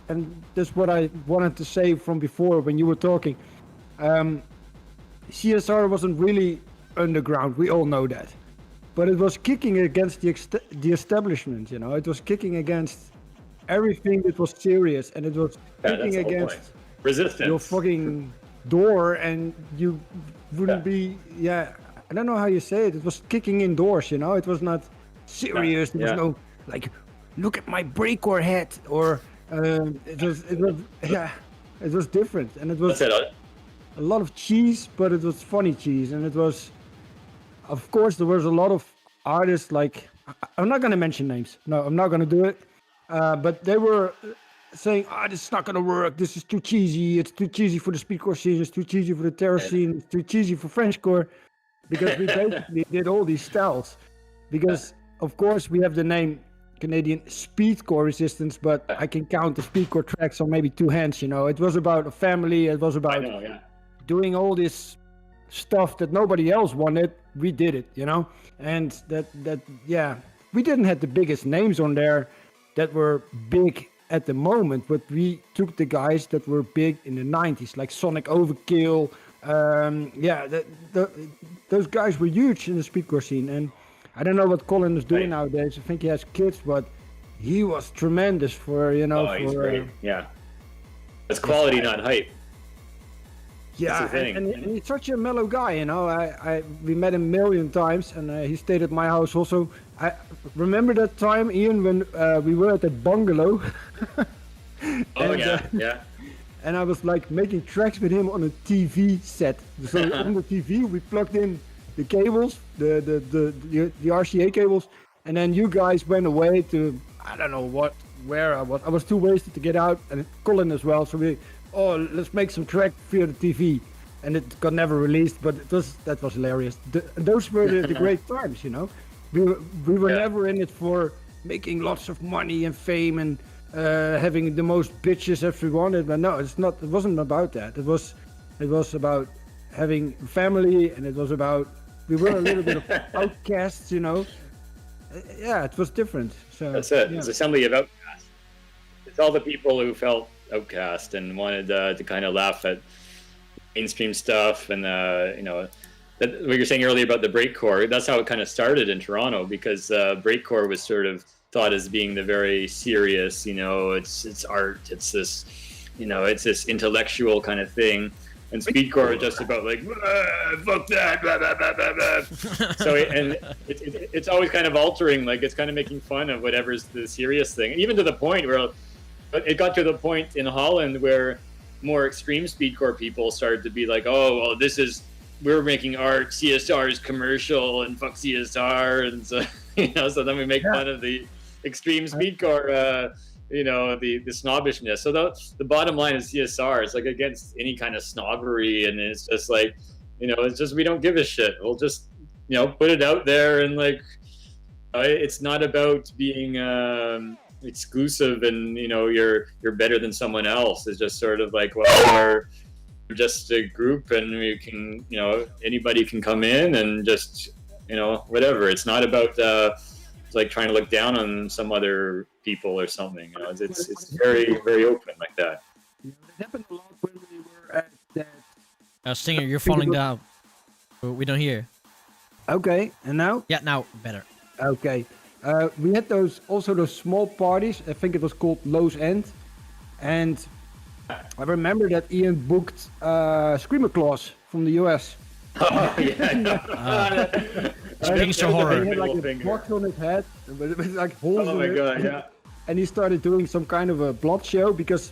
and that's what I wanted to say from before when you were talking. CSR wasn't really underground, we all know that, but it was kicking against the establishment. It was kicking against everything that was serious, and it was kicking that's the whole against point. Resistance. your fucking door, and you wouldn't be. I don't know how you say it. It was kicking indoors. It was not serious. There was no like, look at my breakcore head, or it was different, and it was That's it. a lot of cheese, but it was funny cheese, and it was, of course, there was a lot of artists like, I'm not gonna mention names. No, I'm not gonna do it. But they were saying, this is not gonna work. This is too cheesy. It's too cheesy for the speedcore scene. It's too cheesy for the terror scene. It's too cheesy for Frenchcore, because we basically did all these styles. Because of course we have the name Canadian Speedcore Resistance, but I can count the speedcore tracks on maybe two hands. It was about a family. It was about doing all this stuff that nobody else wanted. We did it, and we didn't have the biggest names on there that were big at the moment, but we took the guys that were big in the 90s, like Sonic Overkill. Those guys were huge in the speedcore scene, and I don't know what Colin is doing nowadays. I think he has kids, but he was tremendous for, he's great. It's quality, not hype. Yeah, That's the thing. and he's such a mellow guy, we met him a million times, and he stayed at my house also. I remember that time, Ian, when we were at that bungalow. And I was like making tracks with him on a TV set. So on the TV, we plugged in the cables, the RCA cables, and then you guys went away to, I don't know where I was. I was too wasted to get out, and Colin as well. So let's make some track via the TV, and it got never released, but that was hilarious. Those were the great times, We were never in it for making lots of money and fame and having the most bitches if we wanted. But no, it's not. It wasn't about that. It was about having family, and it was about, we were a little bit of outcasts, It was different. So that's it. It's assembly of outcasts. It's all the people who felt outcast and wanted to kind of laugh at mainstream stuff, and that, what you're saying earlier about the breakcore, that's how it kind of started in Toronto, because breakcore was sort of thought as being the very serious, it's art, it's this, it's this intellectual kind of thing, and speedcore is just about like, fuck that, blah, blah, blah, blah, blah. So it's always kind of altering, like it's kind of making fun of whatever's the serious thing, even to the point where it got to the point in Holland where more extreme speedcore people started to be like, oh, well, we're making art, CSR is commercial, and fuck CSR, and so so then we make fun of the extreme speedcore, the snobbishness. So the bottom line is CSR is like against any kind of snobbery, and it's just like, it's just, we don't give a shit. We'll just put it out there, and like it's not about being exclusive and you're better than someone else. It's just sort of like, well, we're just a group, and we can anybody can come in and just whatever. It's not about like trying to look down on some other people or something. It's very, very open like that. It happened a lot when we were at that. Stinger, you're falling down. We don't hear. Okay, and now? Yeah, now better. Okay. We had those small parties. I think it was called Lowe's End, and I remember that Ian booked Screamer Claws from the US. Oh yeah. Gangster horror. He had like a Finger. box on his head with like holes Oh in my it. god, yeah. And he started doing some kind of a blood show because,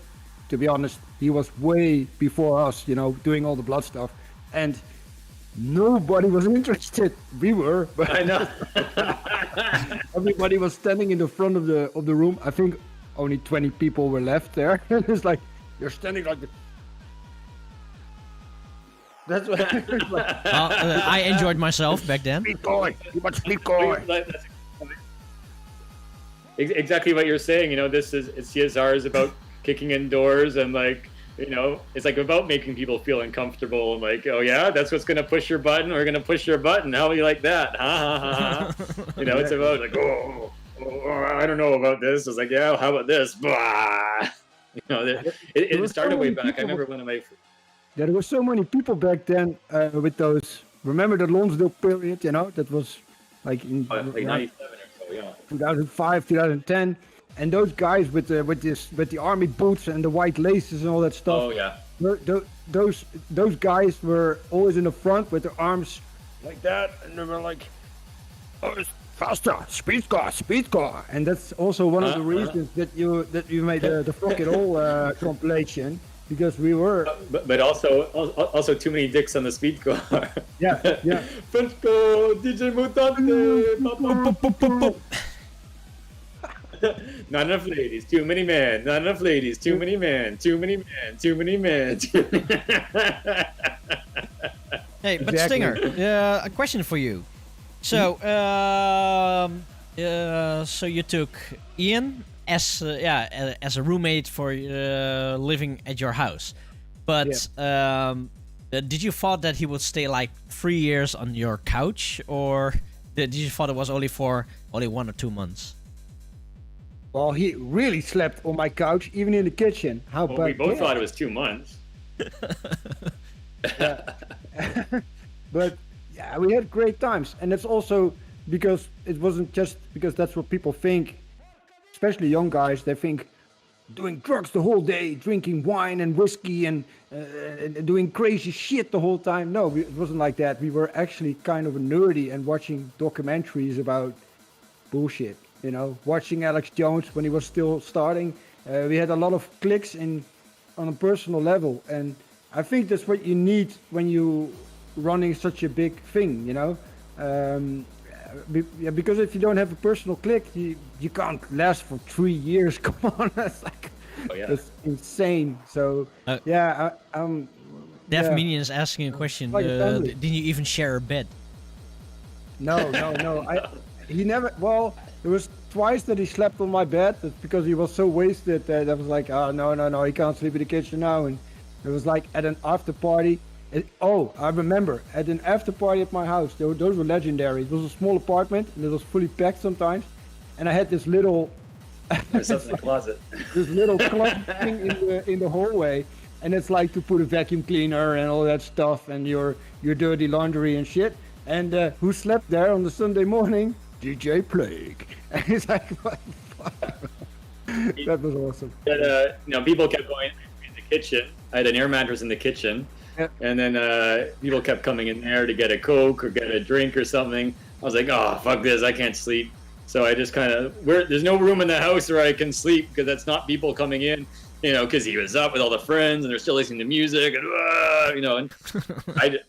to be honest, he was way before us, doing all the blood stuff. And nobody was interested. We were, but I know. everybody was standing in the front of the room. I think only 20 people were left there. And it's like, you're standing like this. That's what it's like. I enjoyed myself back then. Speed boy, you want speed boy. That's exactly what you're saying. CSR is about kicking in doors and it's like about making people feel uncomfortable and like, oh yeah, that's what's gonna push your button. We're gonna push your button. How do you like that? Ha ha ha. It's about like, oh, I don't know about this. It's like, yeah, how about this? Blah. It started way back. I remember one of my. There were so many people back then with those. Remember the Lonsdale period? That was like in Like 97 or so, yeah. 2005, 2010, and those guys with the army boots and the white laces and all that stuff. Oh yeah. Those guys were always in the front with their arms like that, and they were like, "Oh, it's faster, speed car," and that's also one of the reasons that you made the Fuck It All compilation. Because we were, but also too many dicks on the speed car. yeah. Frenchco, DJ Mutante, not enough ladies, too many men. Not enough ladies, too many men. Too many men, too many men. Hey, but Exactly. Stinger, a question for you. So, so you took Ian as a roommate for living at your house, but did you thought that he would stay like 3 years on your couch, or did you thought it was only for 1 or 2 months? Well, he really slept on my couch, even in the kitchen. How Well, about we both that? thought it was 2 months. But yeah, we had great times, and it's also because it wasn't just because that's what people think, especially young guys. They think doing drugs the whole day, drinking wine and whiskey, and doing crazy shit the whole time. No, it wasn't like that. We were actually kind of nerdy and watching documentaries about bullshit. Watching Alex Jones when he was still starting. We had a lot of clicks on a personal level, and I think that's what you need when you running such a big thing. Because if you don't have a personal click, you can't last for 3 years. Come on, that's like that's insane. So Deaf Minion is asking a question. Like a family. Did you even share a bed? No. He never. Well, there was twice that he slept on my bed. That's because he was so wasted that I was like, oh no, he can't sleep in the kitchen now. And it was like at an after party. I remember at an after party at my house. Those were legendary. It was a small apartment and it was fully packed sometimes. And I had this little, There's something in the closet. this little closet thing in the hallway, and it's like to put a vacuum cleaner and all that stuff and your dirty laundry and shit. And who slept there on the Sunday morning? DJ Plague. And it's like, what the fuck? That was awesome. But, people kept going in the kitchen. I had an air mattress in the kitchen. Yep. And then people kept coming in there to get a Coke or get a drink or something. I was like, oh, fuck this, I can't sleep. So I just kind of, there's no room in the house where I can sleep because that's not people coming in, because he was up with all the friends and they're still listening to music and, and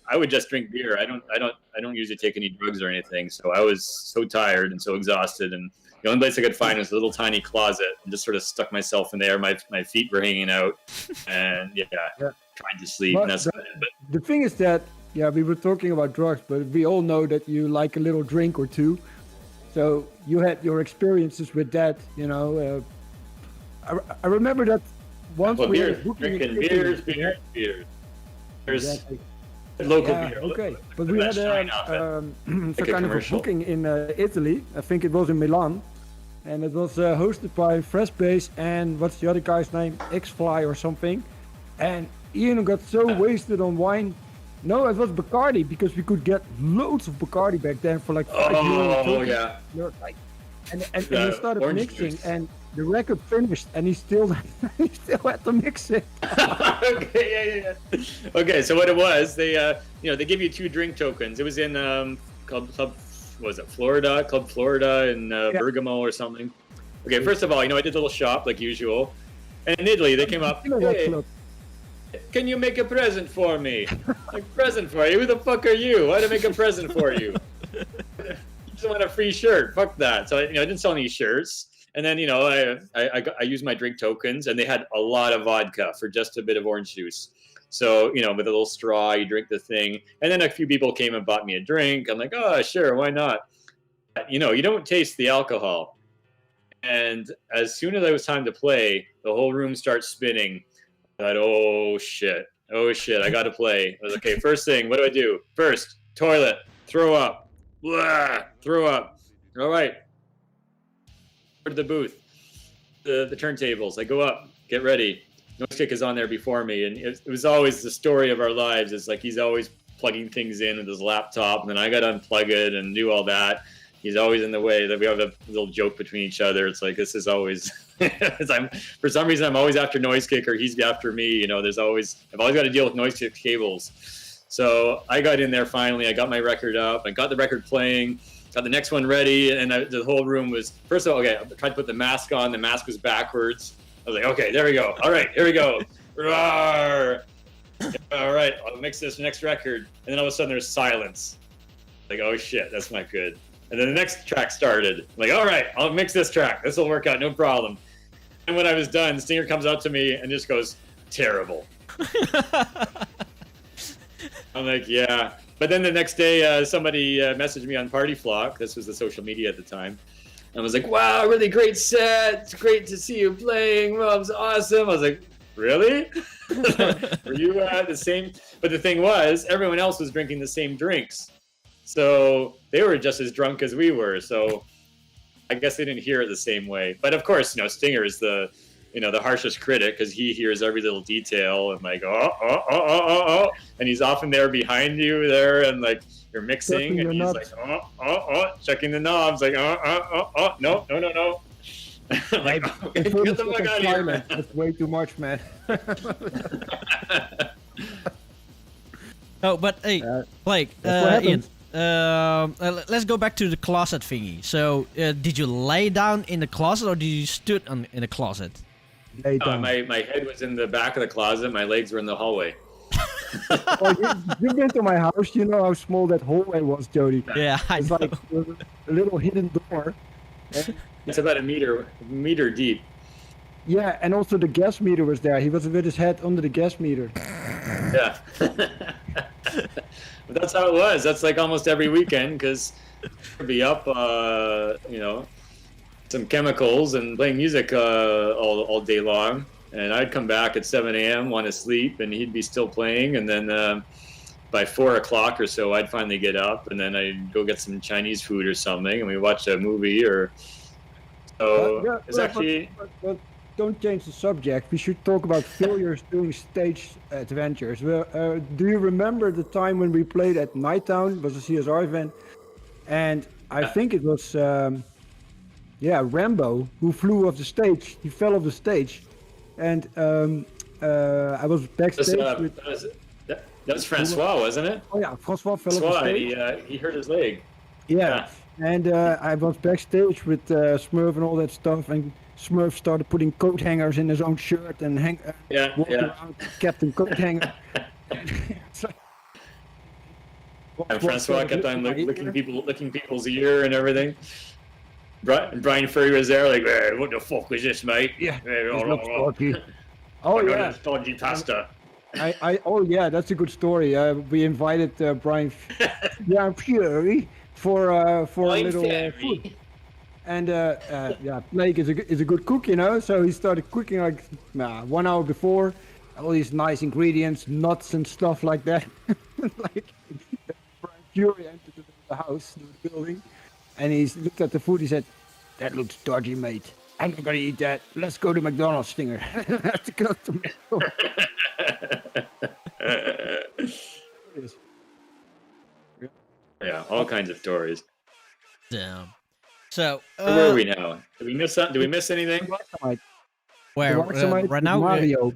I would just drink beer. I don't usually take any drugs or anything. So I was so tired and so exhausted, and the only place I could find was a little tiny closet, and just sort of stuck myself in there. My feet were hanging out, and tried to sleep. But And that's about it. But the thing is that, we were talking about drugs, but we all know that you like a little drink or two. So you had your experiences with that, I remember that once we were drinking beers. Exactly. Local Yeah, beer. okay. Look But at we that had shine off it. some Like a kind of a commercial. booking in Italy. I think it was in Milan. And it was hosted by Freshbase and what's the other guy's name? X-Fly or something. And Ian got so wasted on wine. No, it was Bacardi, because we could get loads of Bacardi back then for like €5. Oh, yeah. Like And he started orange mixing, juice. and the record finished, and he still had to mix it. Okay, yeah. Okay, so what it was, they they give you 2 drink tokens. It was in Club was it Florida, Club Florida in Bergamo or something. Okay, first of all, I did a little shop like usual, and in Italy they came up. Hey, can you make a present for me? A present for you? Who the fuck are you? Why to make a present for you? You just want a free shirt. Fuck that. So I didn't sell any shirts. And then I used my drink tokens, and they had a lot of vodka for just a bit of orange juice. So with a little straw, you drink the thing. And then a few people came and bought me a drink. I'm like, oh sure, why not? But, you don't taste the alcohol. And as soon as it was time to play, the whole room starts spinning. I thought, oh shit, I got to play. I was like, okay, first thing, what do I do? First, toilet, throw up, blah, throw up. All right, go to the booth, the turntables. I go up, get ready. Noise Kick is on there before me, and it was always the story of our lives. It's like he's always plugging things in with his laptop, and then I got to unplug it and do all that. He's always in the way. That we have a little joke between each other. It's like this is always. For some reason I'm always after Noise Kick, or he's after me. I've always got to deal with Noise Kick cables. So I got in there finally. I got my record up. I got the record playing. Got the next one ready, and the whole room was. First of all, okay, I tried to put the mask on. The mask was backwards. I was like, okay, there we go. All right, here we go. Roar. All right, I'll mix this next record, and then all of a sudden there's silence. Like, oh shit, that's not good. And then the next track started. I'm like, all right, I'll mix this track. This will work out, no problem. And when I was done, Stinger comes up to me and just goes, terrible. I'm like, yeah. But then the next day, somebody messaged me on Party Flock. This was the social media at the time. And was like, wow, really great set. It's great to see you playing. Well, it was awesome. I was like, really? Were you the same? But the thing was, everyone else was drinking the same drinks. So they were just as drunk as we were. So I guess they didn't hear it the same way. But of course, Stinger is the harshest critic, because he hears every little detail and like, oh. And he's often there behind you there, and like you're mixing, and he's like, oh, checking the knobs, like, no. I'm like, okay, get the fuck out of here, man. That's way too much, man. Oh, but hey, Blake, Ian, let's go back to the closet thingy. So, did you lay down in the closet, or did you stood in the closet? Lay down. My head was in the back of the closet. My legs were in the hallway. You've been to my house. You know how small that hallway was, Jody. Yeah, I It's know. like a little hidden door. It's about a meter deep. Yeah, and also the gas meter was there. He was with his head under the gas meter. Yeah. But that's how it was. That's like almost every weekend, because I'd be up, some chemicals and playing music all day long. And I'd come back at 7 a.m., want to sleep, and he'd be still playing. And then by 4 o'clock or so, I'd finally get up, and then I'd go get some Chinese food or something, and we watch a movie. It's actually... But don't change the subject. We should talk about failures doing stage adventures. Well, do you remember the time when we played at Nighttown? It was a CSR event, and I think it was Rambo who flew off the stage. He fell off the stage, and I was backstage with. That was Francois, wasn't it? Oh yeah, Francois fell off the stage. He hurt his leg. Yeah. And I was backstage with Smurf and all that stuff, and Smurf started putting coat hangers in his own shirt and walking around Captain Coat Hanger. And Francois kept on licking people's ear and everything. Brian Ferry was there, like, hey, what the fuck was this, mate? Yeah. Oh yeah, stodgy pasta. Oh yeah, that's a good story. We invited Brian Fury for a little food. And Blake is a good cook, so he started cooking like 1 hour before, all these nice ingredients, nuts and stuff like that. Like Brian Fury entered the house, the building, and he looked at the food. He said, "That looks dodgy, mate. I'm not gonna eat that. Let's go to McDonald's, Stinger." Let's go to McDonald's. Yeah, all kinds of stories. Damn. So, Where were we now? Did we miss something? Did we miss anything? Rocksamite. where The Rocksamite right with now? Mario.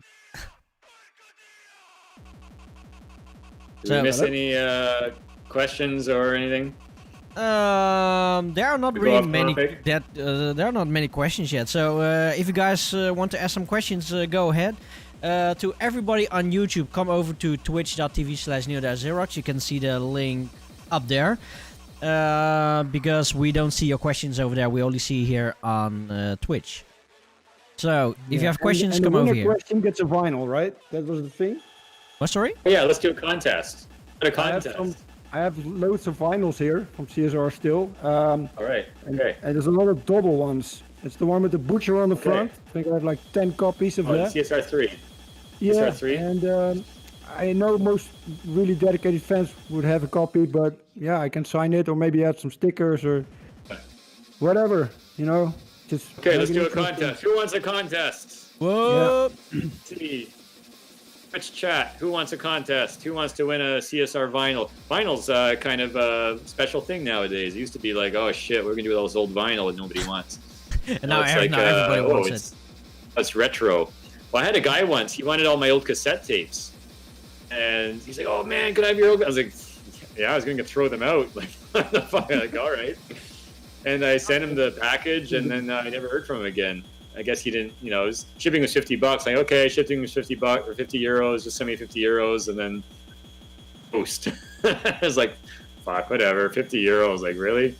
Did So- we miss any questions or anything? There are not We go really off many. topic? There are not many questions yet. So, if you guys want to ask some questions, go ahead. To everybody on YouTube, come over to twitch.tv/NeoDaxerox. You can see the link up there. Because we don't see your questions over there, we only see here on Twitch. So, if you have questions, and come the over winner here. question gets a vinyl, right? That was the thing. What, sorry? Oh, yeah, let's do a contest. What a I have contest. I have loads of vinyls here from CSR still. All right. Okay. And there's a lot of double ones. It's the one with the butcher on the Okay. front. I think I have like 10 copies of Oh, that. CSR 3. Yeah, CSR 3? and I know most really dedicated fans would have a copy, but yeah, I can sign it or maybe add some stickers or whatever, you know. Just Okay, make let's it do a interesting. contest. Who wants a contest? Whoa! Let's see. Twitch chat. Who wants a contest? Who wants to win a CSR vinyl? Vinyl's kind of a special thing nowadays. It used to be like, oh shit, we're gonna do all this old vinyl that nobody wants. And now, it's everybody wants it. It's retro. Well, I had a guy once. He wanted all my old cassette tapes, and he's like, "Oh man, could I have your old?" I was like, "Yeah, I was going to throw them out." Like, what the fuck? I'm like, all right. And I sent him the package, and then I never heard from him again. I guess he didn't. You know, shipping was $50. Like, okay, shipping was $50 or €50. Just send me €50, and then post. I was like, fuck, whatever. €50. Like, really?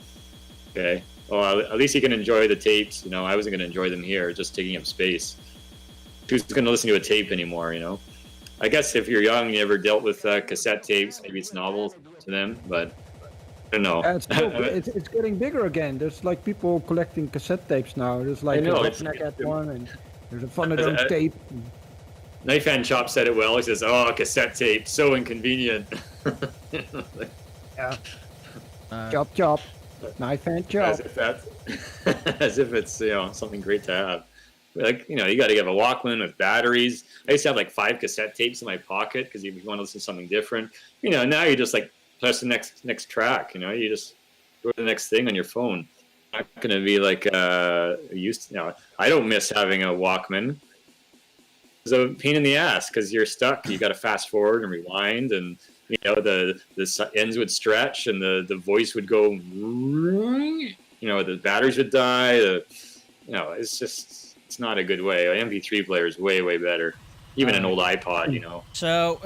Okay. Well, at least you can enjoy the tapes. You know, I wasn't going to enjoy them here, just taking up space. Who's going to listen to a tape anymore, you know? I guess if you're young, you never dealt with cassette tapes, maybe it's novel to them, but I don't know. It's getting bigger again. There's like people collecting cassette tapes now. There's like I know, a it's- Redneck had one, and there's a Thunderdome tape. Knife Hand Chop said it well. He says, "Oh, cassette tape, so inconvenient." Yeah. Chop, chop. Knife and chop. As if that's, as if it's something great to have. Like, you got to get a Walkman with batteries. I used to have like 5 cassette tapes in my pocket because you want to listen to something different. Now you just like press the next track. You just go to the next thing on your phone. Not going to be like used to. I don't miss having a Walkman. It's a pain in the ass because you're stuck. You got to fast forward and rewind, and the ends would stretch and the voice would go. The batteries would die. It's not a good way. An MP3 player is way, way better. Even an old iPod, So,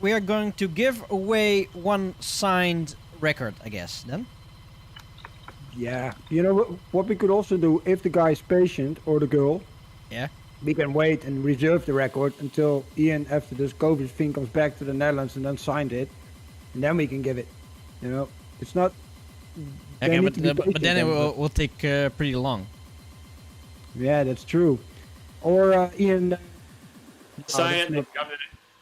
we are going to give away one signed record, I guess, then? Yeah. You know what we could also do, if the guy is patient, or the girl, Yeah. we can wait and reserve the record until Ian, after this COVID thing, comes back to the Netherlands and then signed it. And then we can give it. It's not... they Okay, need to be but patient then it then, will take pretty long. Yeah, that's true. Or Ian... sign it.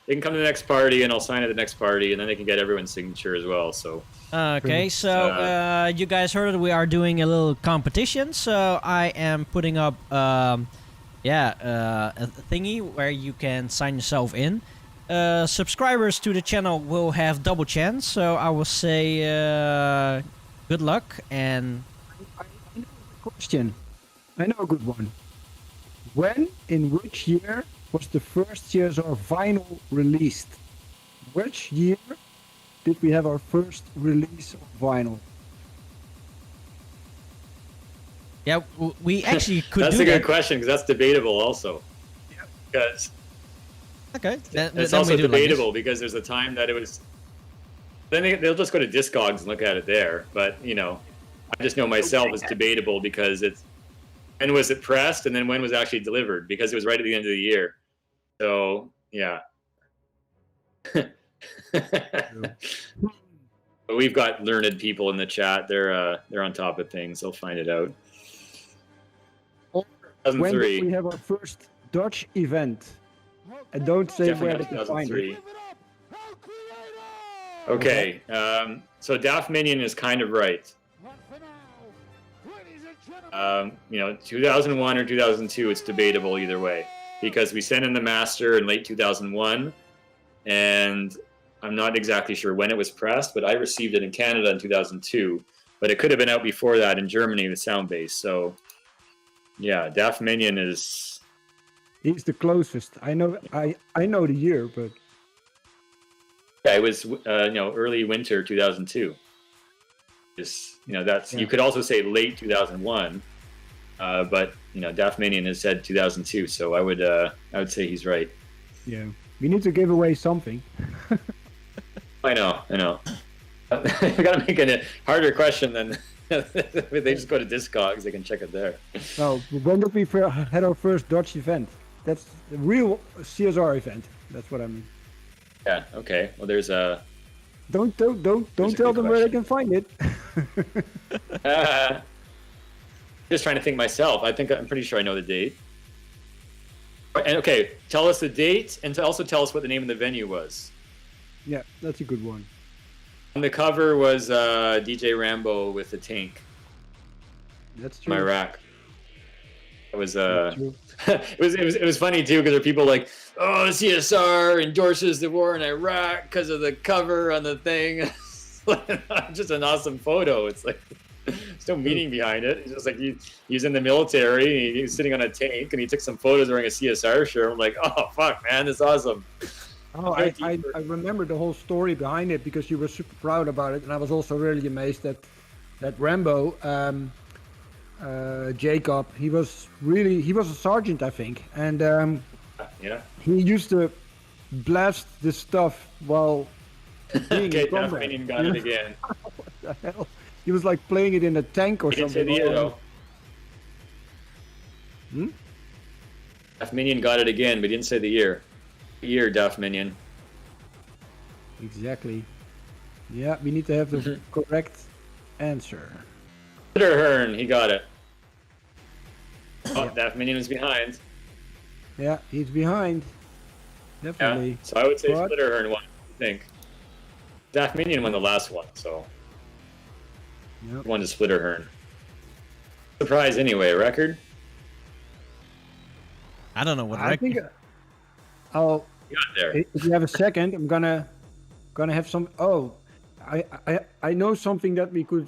They can come to the next party, and I'll sign at the next party, and then they can get everyone's signature as well. So. Okay, so you guys heard it. We are doing a little competition. So I am putting up, a thingy where you can sign yourself in. Subscribers to the channel will have double chance. So I will say, good luck and. Question. I know a good one. When, in which year, was the first CSR vinyl released? Which year did we have our first release of vinyl? Yeah, we actually could That's do a good that. question because that's debatable also. Because Okay, then it's then also we do like this. debatable because there's a time that it was. Then they'll just go to Discogs and look at it there. But I just know myself it's debatable because it's when was it pressed and then when was it actually delivered because it was right at the end of the year. So yeah. But we've got learned people in the chat. They're on top of things. They'll find it out. When did 2003. we have our first Dutch event? And don't say where Definitely did you find it. 2003. Okay, so Daft Minion is kind of right. 2001 or 2002, it's debatable either way because we sent in the master in late 2001, and I'm not exactly sure when it was pressed, but I received it in Canada in 2002. but it could have been out before that in Germany with Soundbase. So yeah, Daft Minion is. He's the closest. I know the year, but Yeah, it was early winter 2002. Just that's you could also say late 2001, but Daft Minion has said 2002, so I would say he's right. yeah, we need to give away something. I know. We gotta make it a harder question than they just go to Discogs. They can check it there. No, when did we had our first Dutch event? That's the real CSR event. That's what I mean. Yeah. Okay. Well, there's a. Don't There's a tell good them where they question. can find it. Just trying to think myself. I'm pretty sure I know the date. And okay, tell us the date, and also tell us what the name of the venue was. Yeah, that's a good one. On the cover was DJ Rambo with a tank. That's true. My rack. It was That's true. it was funny too because there are people like, oh, CSR endorses the war in Iraq because of the cover on the thing. Just an awesome photo. It's like there's no meaning behind it. It's just like he's in the military and he's sitting on a tank and he took some photos wearing a CSR shirt. I'm like, oh fuck, man, that's awesome. Oh, I remember the whole story behind it because you were super proud about it, and I was also really amazed that Rambo, Jacob, he was a sergeant, I think, and Yeah. he used to blast this stuff while being Okay, in combat. Minion got it again. What the hell? He was like playing it in a tank or He didn't say something. the year though. Daft Minion got it again, but he didn't say the year. Year, Daft Minion. Exactly. Yeah, we need to have the correct answer. Splitterhorn, he got it. Oh, Daft Minion is behind. Yeah, he's behind. Yeah, Definitely. so I would say But- Splitterhorn won. I think. Daft Minion won the last one, so Yep. won to Splitterhorn. Surprise anyway, record? I don't know what I record. think I'll. You got there. If you have a second, I'm gonna have some. Oh, I know something that we could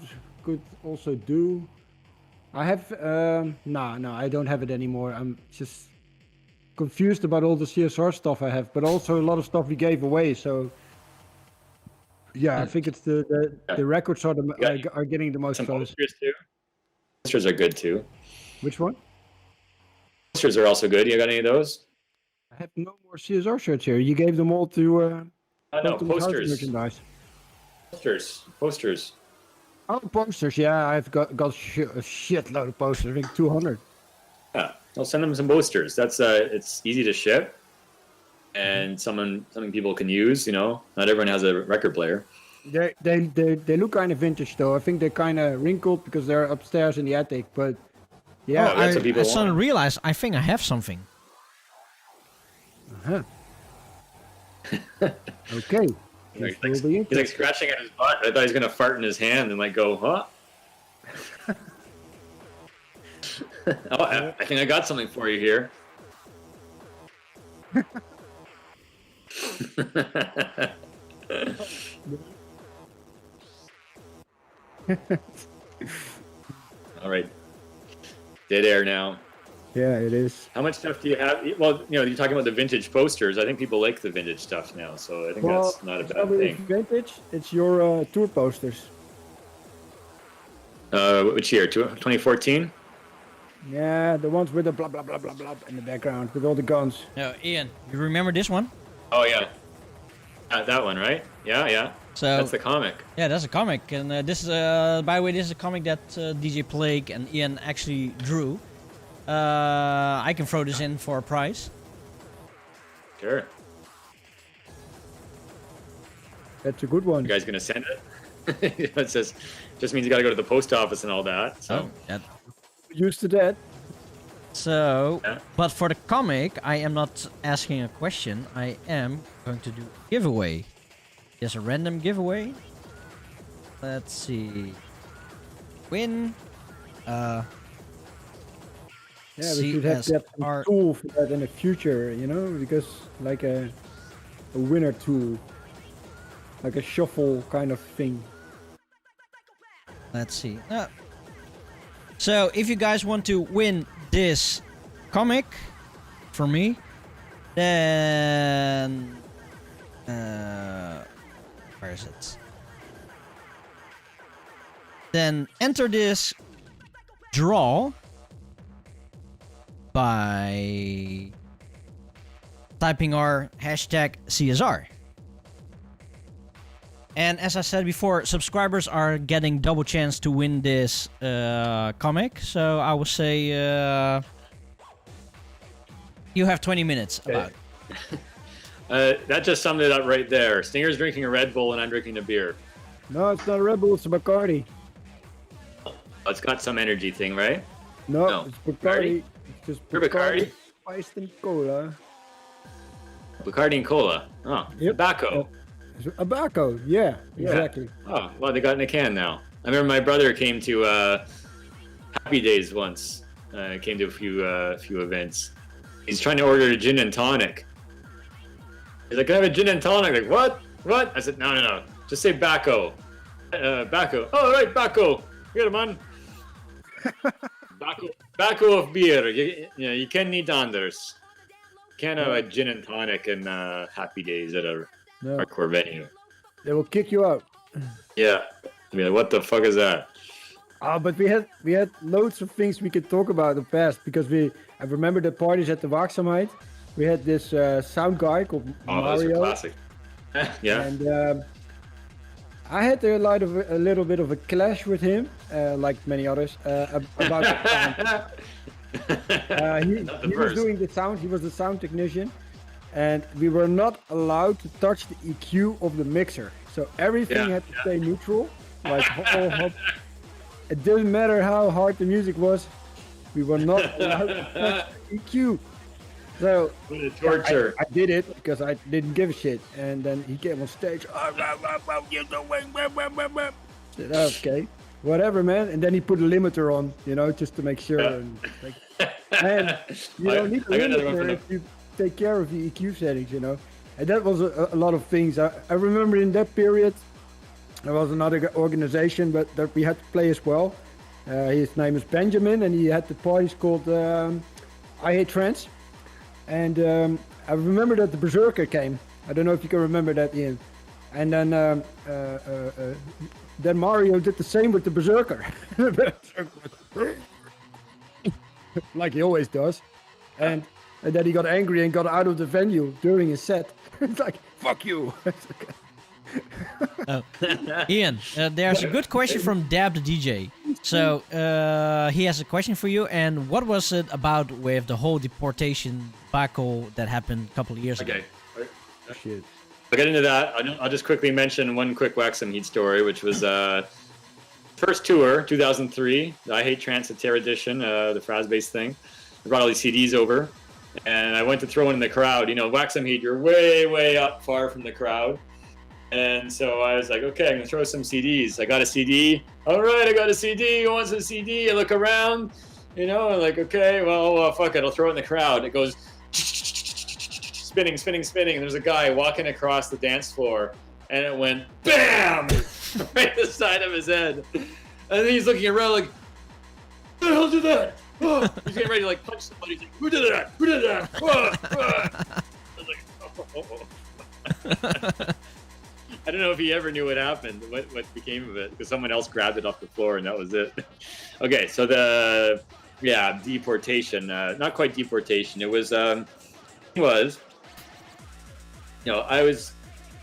also do. I have no, I don't have it anymore. I'm just confused about all the CSR stuff I have, but also a lot of stuff we gave away. So yeah, I think it's the records are are getting the most Some votes. posters too. Posters are good too. Which one? Posters are also good. You got any of those? I have no more CSR shirts here. You gave them all to No, Ultimate House posters. merchandise. Posters. Oh, posters. Yeah, I've got a shitload of posters. I think 200. Yeah, I'll send them some posters. That's it's easy to ship, and something people can use. Not everyone has a record player. They look kind of vintage though. I think they're kind of wrinkled because they're upstairs in the attic. But yeah, Oh, that's what people I suddenly want. realized I think I have something. uh-huh. Okay. He's This will be like interesting. scratching at his butt. I thought he was gonna fart in his hand and like go, huh? Oh, I think I got something for you here. All right, dead air now. Yeah, it is. How much stuff do you have? Well, you're talking about the vintage posters. I think people like the vintage stuff now, so I think that's not a it's bad really thing. vintage. It's your tour posters. Which year? 2014? Yeah, the ones with the blah blah blah blah blah in the background with all the guns. No, Ian, you remember this one? Oh yeah, that one, right? Yeah. So That's the comic. yeah, that's a comic, and this is by the way, this is a comic that DJ Plague and Ian actually drew. I can throw this in for a prize. Sure. That's a good one. You guys gonna send it? It says, just means you gotta go to the post office and all that. So that. Used to that. So, Yeah. but for the comic, I am not asking a question. I am going to do a giveaway. Just a random giveaway. Let's see. Win. Yeah, we should have that CSR. tool for that in the future, because like a winner tool, like a shuffle kind of thing. Let's see. So if you guys want to win this comic from me, then where is it? Then enter this draw by typing our hashtag CSR. And as I said before, subscribers are getting double chance to win this comic. So I would say you have 20 minutes about it. That just summed it up right there. Stinger's drinking a Red Bull and I'm drinking a beer. No, it's not a Red Bull, it's a Bacardi. Oh, it's got some energy thing, right? No, it's Bacardi. It's just You're Bacardi? Spiced in cola. Bacardi and cola. Oh, Yep. tobacco. Tobacco, yeah, exactly. Oh, well, they got it in a can now. I remember my brother came to Happy Days once. Came to a few events. He's trying to order a gin and tonic. He's like, "Can I have a gin and tonic?" Like, what? What? I said, no. Just say bacco. Bacco. Oh, right, bacco. Get him on. Bacco of beer. You can't need anders. Can't have a gin and tonic and Happy Days at a hardcore venue. They will kick you out. Yeah. I mean, what the fuck is that? But we had loads of things we could talk about in the past because I remember the parties at the Waakzaamheid. We had this sound guy called Mario. That's a classic. Yeah. And I had a little bit of a clash with him, like many others, about the sound. He was doing the sound. He was the sound technician, and we were not allowed to touch the EQ of the mixer. So everything had to stay neutral. Like it didn't matter how hard the music was. We were not allowed to touch the EQ. So torture. I did it because I didn't give a shit. And then he came on stage. Said, okay, whatever, man. And then he put a limiter on, just to make sure. Yeah. And, man, you don't need a limiter if you take care of the EQ settings, And that was a lot of things. I remember in that period, there was another organization, but that we had to play as well. His name is Benjamin, and he had the parties called I Hate Trance. And I remember that the Berserker came. I don't know if you can remember that, Ian. And then Mario did the same with the Berserker. Like he always does. And then he got angry and got out of the venue during his set. It's like, fuck you. Ian, there's a good question from Dab the DJ. So he has a question for you. And what was it about with the whole deportation debacle that happened a couple of years ago? Okay. Shit. I'll get into that. I'll just quickly mention one quick Waakzaamheid story, which was first tour, 2003, the I Hate Trance at Terror Edition, the Fraz-based thing. I brought all these CDs over, and I went to throw in the crowd. Waakzaamheid, you're way, way up far from the crowd. And so I was like, okay, I'm going to throw some CDs. I got a CD. All right, I got a CD. Who wants a CD? I look around, I'm like, okay, well, fuck it. I'll throw it in the crowd. It goes spinning, spinning, spinning. There's a guy walking across the dance floor, and it went BAM! Right the side of his head. And then he's looking around like, who the hell did that? Oh. He's getting ready to punch somebody. He's like, who did that? Who did that? I was like, oh. I don't know if he ever knew what happened, what became of it, because someone else grabbed it off the floor and that was it. Okay, so deportation, not quite deportation. It was, I was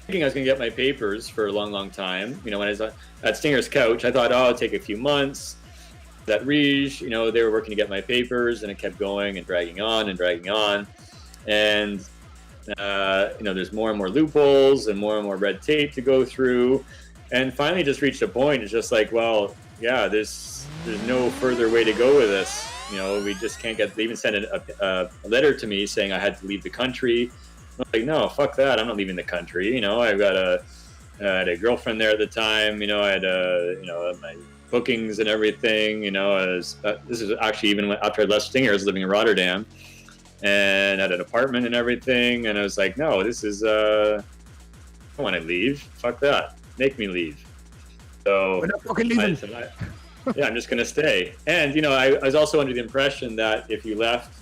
thinking I was going to get my papers for a long, long time. When I was at Stinger's couch, I thought, it'll take a few months. That Rouge, they were working to get my papers, and it kept going and dragging on and dragging on. And there's more and more loopholes and more red tape to go through, and finally just reached a point. It's just like, well, yeah, there's no further way to go with this. We just can't get. They even sent a letter to me saying I had to leave the country. I'm like, no, fuck that. I'm not leaving the country. I've got I had a girlfriend there at the time. I had my bookings and everything. This is actually even after I left Stinger, I was living in Rotterdam. And had an apartment and everything, and I was like, no, this is, I don't want to leave. Fuck that. Make me leave. So We're not fucking leaving. yeah, I'm just gonna stay. And I was also under the impression that if you left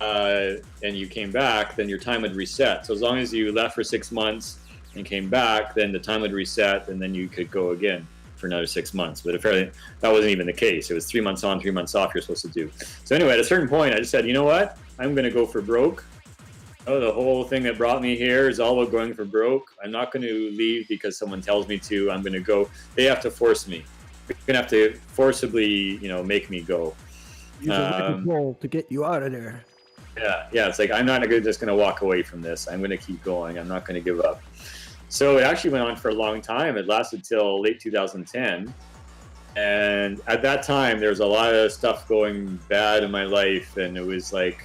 and you came back, then your time would reset. So as long as you left for 6 months and came back, then the time would reset, and then you could go again for another 6 months. But apparently that wasn't even the case. It was 3 months on, 3 months off you're supposed to do. So anyway, at a certain point, I just said, you know what? I'm gonna go for broke. The whole thing that brought me here is all about going for broke. I'm not going to leave because someone tells me to. I'm going to go. They have to force me. They're going to have to forcibly, make me go. Use a control to get you out of there. Yeah. It's like, I'm not just going to walk away from this. I'm going to keep going. I'm not going to give up. So it actually went on for a long time. It lasted till late 2010. And at that time, there was a lot of stuff going bad in my life. And it was like,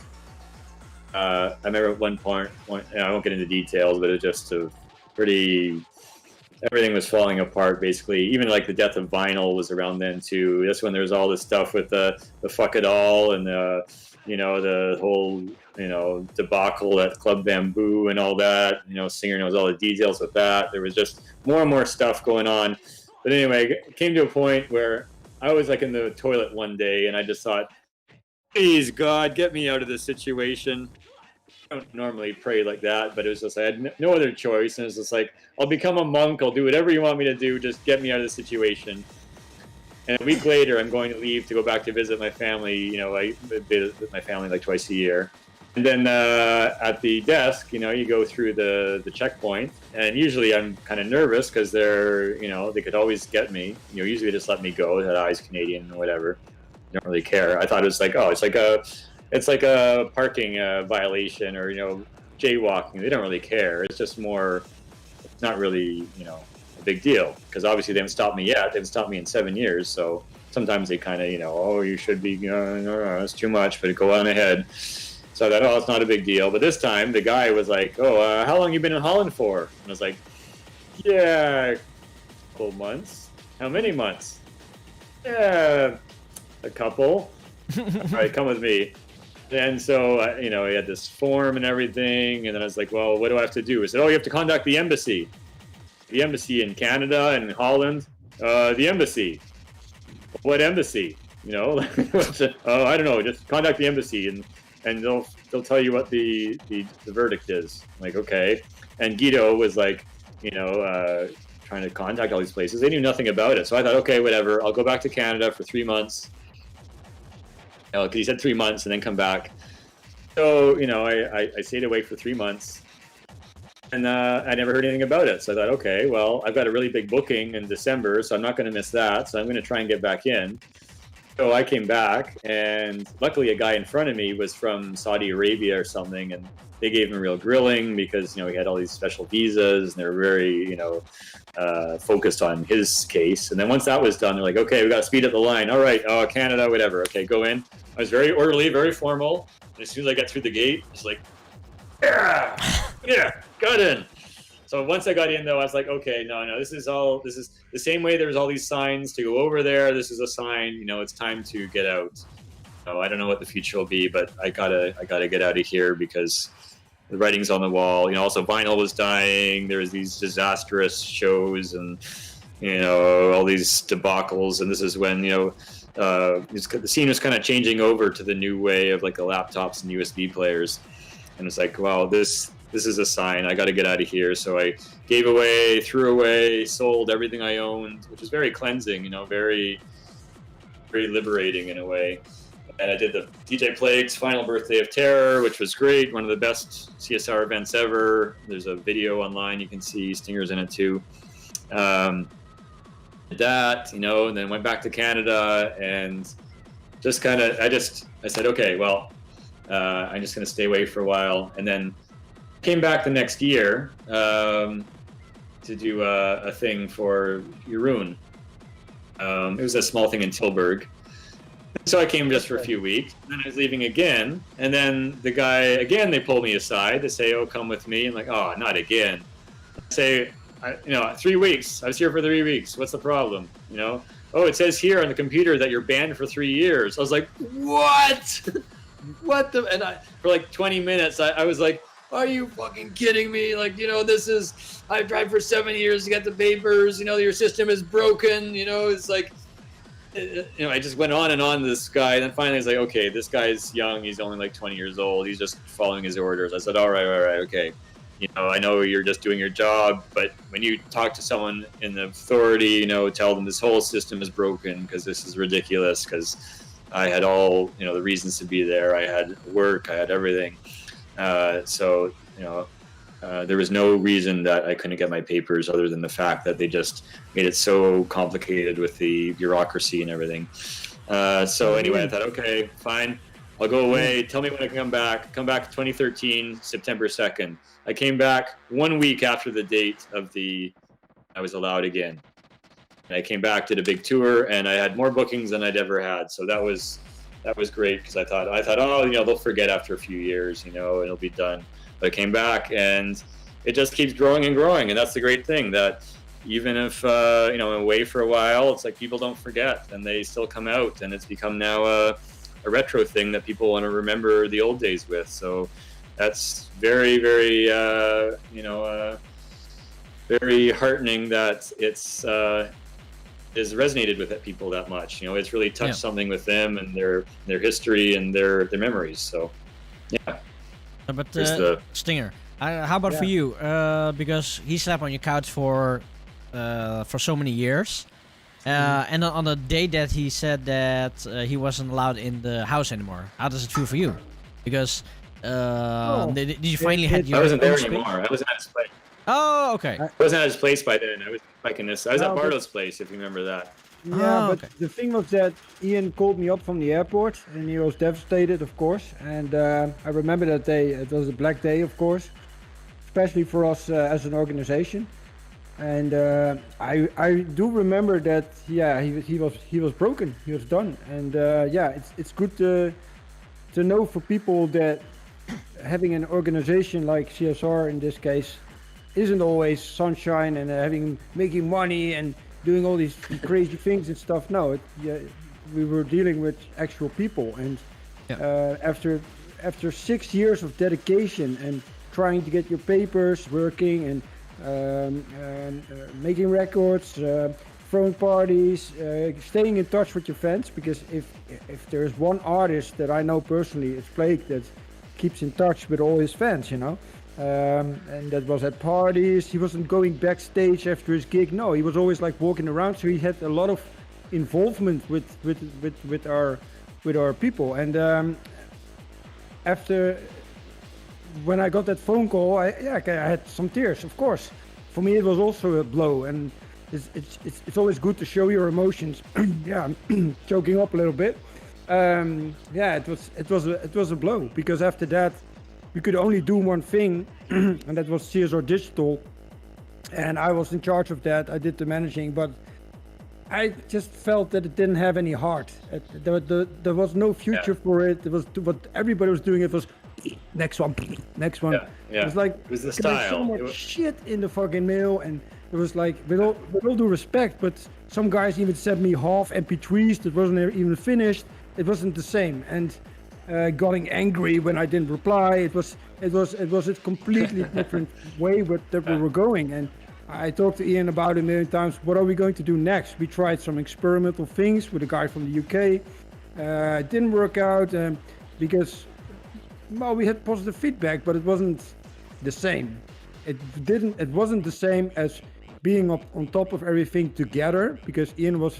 I remember at one point, I won't get into details, but it was just everything was falling apart, basically. Even like the death of vinyl was around then too. That's when there was all this stuff with the fuck it all and the whole, debacle at Club Bamboo and all that. Singer knows all the details with that. There was just more and more stuff going on. But anyway, it came to a point where I was like in the toilet one day and I just thought, please God, get me out of this situation. I don't normally pray like that, but it was just, I had no other choice. And it was just like, I'll become a monk. I'll do whatever you want me to do. Just get me out of this situation. And a week later, I'm going to leave to go back to visit my family. I visit my family like twice a year. And then at the desk, you go through the checkpoint. And usually I'm kind of nervous because they're, they could always get me. Usually they just let me go. That I's Canadian or whatever. Don't really care. I thought it was like, it's like a parking violation or jaywalking. They don't really care. It's just more. It's not really a big deal because obviously they haven't stopped me yet. They haven't stopped me in 7 years. So sometimes they kind of oh, you should be no, it's too much, but go on ahead. So I thought, it's not a big deal. But this time the guy was like, how long you been in Holland for? And I was like, yeah, a couple months. How many months? Yeah. A couple. All right, come with me. And so, he had this form and everything. And then I was like, well, what do I have to do? He said, you have to contact the embassy. The embassy in Canada and Holland. The embassy. What embassy? I don't know. Just contact the embassy and they'll tell you what the verdict is. I'm like, okay. And Guido was like, trying to contact all these places. They knew nothing about it. So I thought, okay, whatever. I'll go back to Canada for 3 months. Because he said 3 months and then come back. So, I stayed away for 3 months. And I never heard anything about it. So I thought, okay, well, I've got a really big booking in December, so I'm not going to miss that. So I'm going to try and get back in. So I came back, and luckily a guy in front of me was from Saudi Arabia or something, and they gave him a real grilling because, he had all these special visas, and they were very, focused on his case. And then once that was done, they're like, okay, we got to speed up the line. All right, Canada, whatever. Okay, go in. I was very orderly, very formal. And as soon as I got through the gate, it's like, yeah, got in. So once I got in, though, I was like, okay, no, this is the same way there's all these signs to go over there. This is a sign, it's time to get out. I don't know what the future will be, but I gotta get out of here because the writing's on the wall. Also vinyl was dying. There was these disastrous shows and, all these debacles. And this is when, the scene was kind of changing over to the new way of like the laptops and USB players. And it's like, wow, this is a sign. I got to get out of here. So I gave away, threw away, sold everything I owned, which is very cleansing, very, very liberating in a way. And I did the DJ Plague's Final Birthday of Terror, which was great. One of the best CSR events ever. There's a video online you can see. Stinger's in it too. Did that, and then went back to Canada and just kind of, I said, okay, well, I'm just going to stay away for a while. And then came back the next year to do a thing for Jeroen. It was a small thing in Tilburg. So I came just for a few weeks. Then I was leaving again. And then the guy, again, they pulled me aside to say, come with me. I'm like, not again. I say, 3 weeks. I was here for 3 weeks. What's the problem? It says here on the computer that you're banned for 3 years. I was like, what? What the? And for like 20 minutes, I was like, are you fucking kidding me? Like, this is, I've tried for 7 years to get the papers, your system is broken, it's like, I just went on and on to this guy. And then finally I was like, okay, this guy's young. He's only like 20 years old. He's just following his orders. I said, all right, okay. I know you're just doing your job, but when you talk to someone in the authority, tell them this whole system is broken because this is ridiculous, because I had all, the reasons to be there. I had work, I had everything. So there was no reason that I couldn't get my papers other than the fact that they just made it so complicated with the bureaucracy and everything. So anyway, I thought, okay, fine. I'll go away. Tell me when I can come back. Come back 2013, September 2nd. I came back 1 week after the date of I was allowed again. And I came back, did a big tour, and I had more bookings than I'd ever had. So that was great, because I thought, oh, they'll forget after a few years, and it'll be done. But I came back, and it just keeps growing and growing. And that's the great thing, that even if, I'm away for a while, it's like people don't forget, and they still come out, and it's become now a retro thing that people want to remember the old days with. So that's very, very, very heartening that it's is resonated with people that much. It's really touched something with them and their history and their memories. So, yeah. But Stinger, how about for you? Because he slept on your couch for so many years. And on the day that he said that he wasn't allowed in the house anymore, how does it feel for you? Because did you finally had your I wasn't there own space? anymore. I wasn't at his place. Oh, okay. I wasn't at his place by then. I was at Bardo's place, if you remember that. Yeah, but the thing was that Ian called me up from the airport, and he was devastated, of course. And I remember that day. It was a black day, of course, especially for us as an organization. And I do remember that. Yeah, he was broken. He was done. And it's good to know for people that having an organization like CSR in this case isn't always sunshine and making money and doing all these crazy things and stuff. No, we were dealing with actual people, and after 6 years of dedication and trying to get your papers working and making records, throwing parties, staying in touch with your fans, because if there's one artist that I know personally, it's Blake, that keeps in touch with all his fans, and that was at parties. He wasn't going backstage after his gig. No, he was always like walking around. So he had a lot of involvement with our people. And after when I got that phone call, I had some tears. Of course, for me it was also a blow. And it's always good to show your emotions. Yeah, I'm choking up a little bit. It was a blow, because after that we could only do one thing, and that was CSR Digital, and I was in charge of that. I did the managing, but I just felt that it didn't have any heart. There was no future for it. It was what everybody was doing. It was next one. Yeah. It was like it was the there's style. so much shit in the fucking mail, and it was like, with all due respect, but some guys even sent me half MP3s that wasn't even finished. It wasn't the same, and getting angry when I didn't reply. It was a completely different way that we were going. And I talked to Ian about it a million times. What are we going to do next? We tried some experimental things with a guy from the UK. It didn't work out because, well, we had positive feedback, but it wasn't the same. It wasn't the same as being on top of everything together, because Ian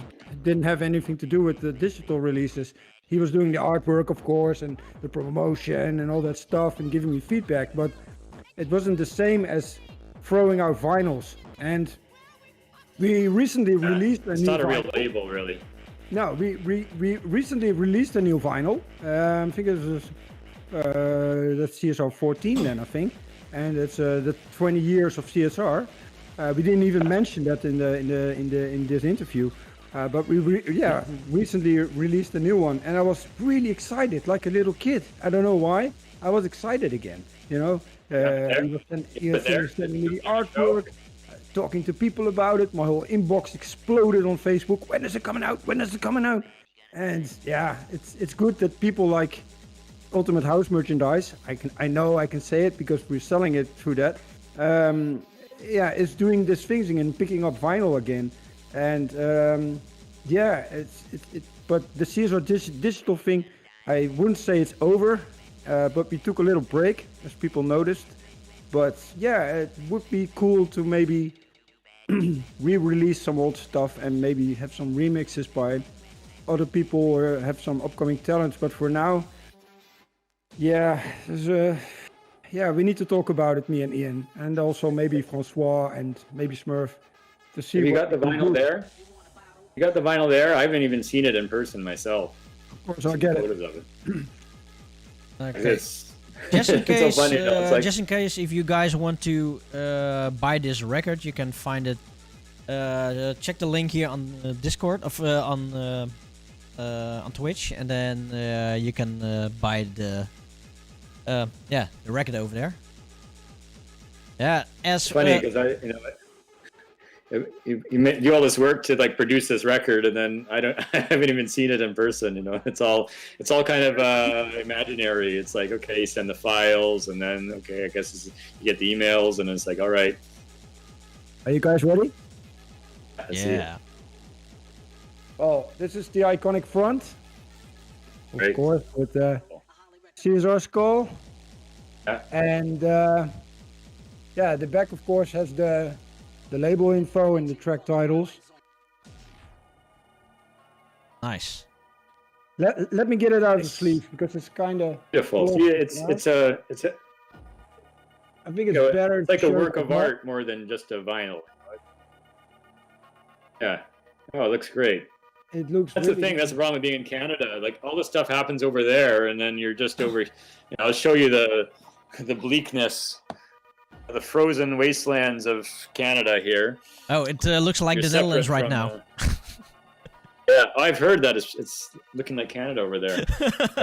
didn't have anything to do with the digital releases. He was doing the artwork, of course, and the promotion and all that stuff, and giving me feedback, but it wasn't the same as throwing out vinyls. And we recently released a new vinyl. It's not a real label, really. No, we recently released a new vinyl. I think it was that's CSR 14 then, I think, and it's the 20 years of CSR. We didn't even mention that in this interview. But we recently released a new one, and I was really excited, like a little kid. I don't know why. I was excited again, He was sending me the artwork, talking to people about it. My whole inbox exploded on Facebook. When is it coming out? When is it coming out? And yeah, it's good that people like Ultimate House merchandise. I know I can say it because we're selling it through that. Is doing this phasing and picking up vinyl again, and but the CSR digital thing, I wouldn't say it's over, but we took a little break as people noticed. But yeah, it would be cool to maybe re-release some old stuff and maybe have some remixes by other people or have some upcoming talents. But for now, we need to talk about it, me and Ian, and also maybe Francois and maybe Smurf, to see. Have you got the vinyl there? You got the vinyl there? I haven't even seen it in person myself. Of course, I'll get it. Photos of it. Okay. It's, Just in it's so case, funny, though. It's like, just in case, if you guys want to buy this record, you can find it. Check the link here on Discord on Twitch, and then you can buy the record over there. Yeah, as funny because you do all this work to like produce this record, and then I haven't even seen it in person. You know, it's all kind of imaginary. It's like, okay, you send the files, and then okay, I guess you get the emails, and it's like, all right. Are you guys ready? Yeah. Oh, this is the iconic front, of course, with the CSR skull, and the back, of course, has the label info and the track titles. Nice. Let me get it out of the sleeve because it's kind of beautiful. See, it's a. I think it's better. It's like a work of art more than just a vinyl. Yeah. Oh, it looks great. It looks. That's really the thing. That's the problem with being in Canada. Like all this stuff happens over there, and then you're just over. I'll show you the bleakness, the frozen wastelands of Canada here. Oh, it looks like the Netherlands right now. Yeah, I've heard that it's looking like Canada over there.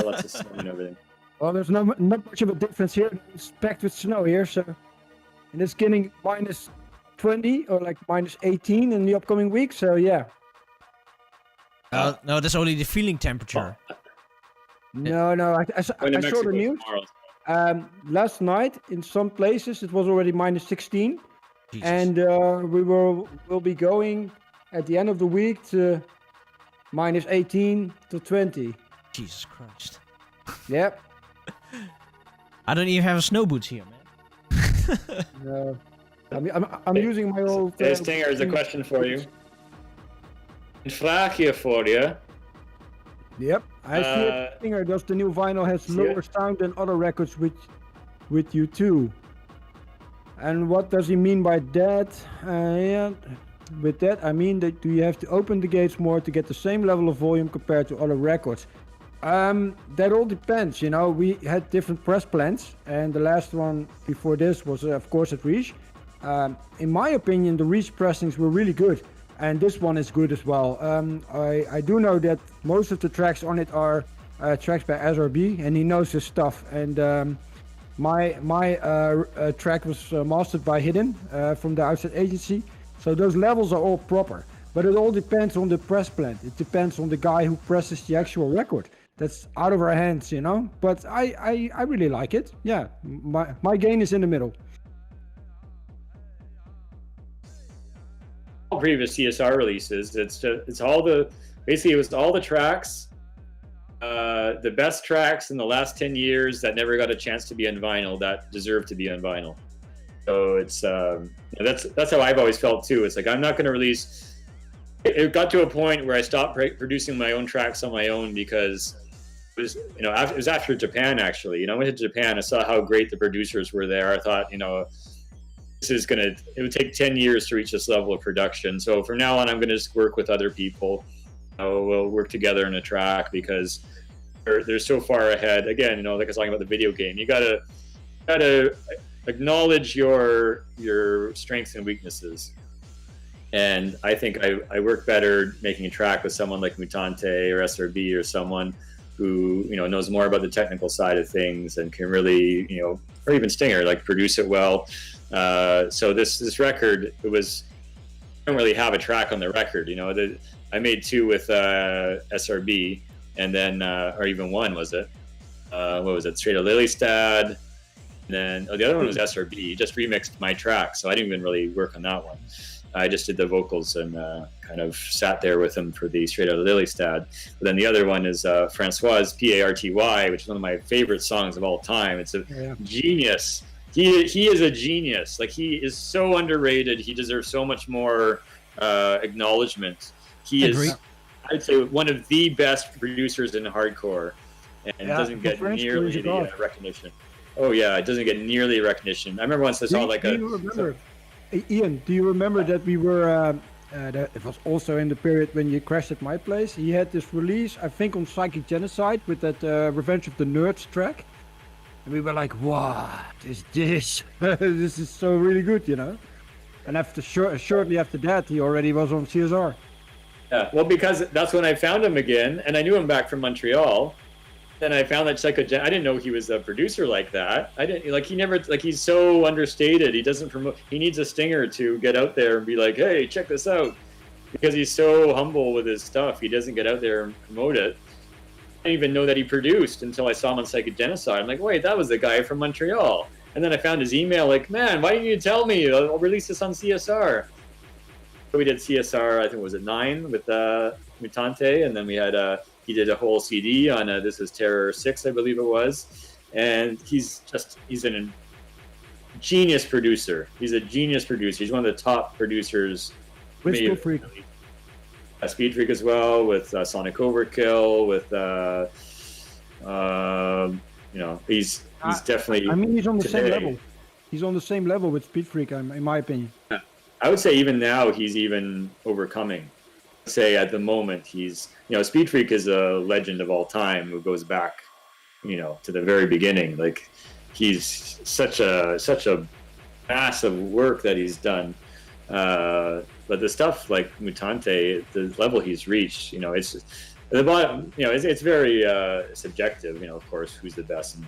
Lots of snow and everything. Well, there's not much of a difference here. It's packed with snow here, so and it's getting minus 20 or like minus 18 in the upcoming week. So yeah. No, that's only the feeling temperature. No, I saw the news. Last night in some places it was already minus 16, Jesus. And we will be going at the end of the week to minus 18 to 20. Jesus Christ. Yep. I don't even have snow boots here, man. No. I'm using my old... Stinger, there's a question for you. Een vraagje voor je. Yep, I see it. Stinger, does the new vinyl has lower sound than other records with you too? And what does he mean by that? With that, I mean that do you have to open the gates more to get the same level of volume compared to other records? That all depends, you know. We had different press plans, and the last one before this was, of course, at Reach. In my opinion, the Reach pressings were really good, and this one is good as well. I do know that most of the tracks on it are tracks by SRB, and he knows his stuff. And my track was mastered by Hidden from the Outside Agency, so those levels are all proper. But it all depends on the press plant. It depends on the guy who presses the actual record. That's out of our hands, you know. But I really like it. Yeah, my gain is in the middle. All previous CSR releases, it's all the tracks, the best tracks in the last 10 years that never got a chance to be on vinyl that deserve to be on vinyl. So it's that's how I've always felt too. It's like I'm not going to release. It got to a point where I stopped producing my own tracks on my own because it was after Japan actually. I went to Japan. I saw how great the producers were there. I thought, it would take 10 years to reach this level of production. So from now on, I'm going to just work with other people. We'll work together on a track because they're so far ahead. Again, like I was talking about the video game, you gotta acknowledge your strengths and weaknesses. And I think I work better making a track with someone like Mutante or SRB or someone who knows more about the technical side of things and can really or even Stinger, like produce it well. So this record, I don't really have a track on the record. I made two with SRB, and then or even one, was it? what was it? Straight Outta Lilystad. And then the other one was SRB. He just remixed my track, so I didn't even really work on that one. I just did the vocals and kind of sat there with him for the Straight Outta Lilystad. But then the other one is Francois Party, which is one of my favorite songs of all time. It's a genius. He is a genius. Like, he is so underrated. He deserves so much more acknowledgement. He is, I'd say, one of the best producers in hardcore, and doesn't get nearly the recognition. Oh yeah, it doesn't get nearly recognition. I remember once I saw Ian, do you remember that we were? It was also in the period when you crashed at my place. He had this release, I think, on Psychic Genocide with that Revenge of the Nerds track, and we were like, "What is this? This is so really good," you know. And after shortly after that, he already was on CSR. Yeah, well, because that's when I found him again, and I knew him back from Montreal. Then I found that I didn't know he was a producer like that. I didn't he's so understated. He doesn't promote. He needs a stinger to get out there and be like, hey, check this out. Because he's so humble with his stuff. He doesn't get out there and promote it. I didn't even know that he produced until I saw him on Psychic Genocide. I'm like, wait, that was the guy from Montreal. And then I found his email like, man, why didn't you tell me? I'll release this on CSR. So we did CSR, I think, was it 9 with Mutante, and then we had he did a whole CD on This Is Terror 6, I believe it was, and he's a genius producer. He's a genius producer. He's one of the top producers. With Speed Freak. Speed Freak as well, with Sonic Overkill, with he's definitely. I mean, he's on the same level. He's on the same level with Speed Freak, in my opinion. I would say even now he's even overcoming. Say at the moment he's, Speed Freak is a legend of all time who goes back, to the very beginning. Like, he's such a massive work that he's done. But the stuff like Mutante, the level he's reached, it's the bottom. It's very subjective. Of course, who's the best, and,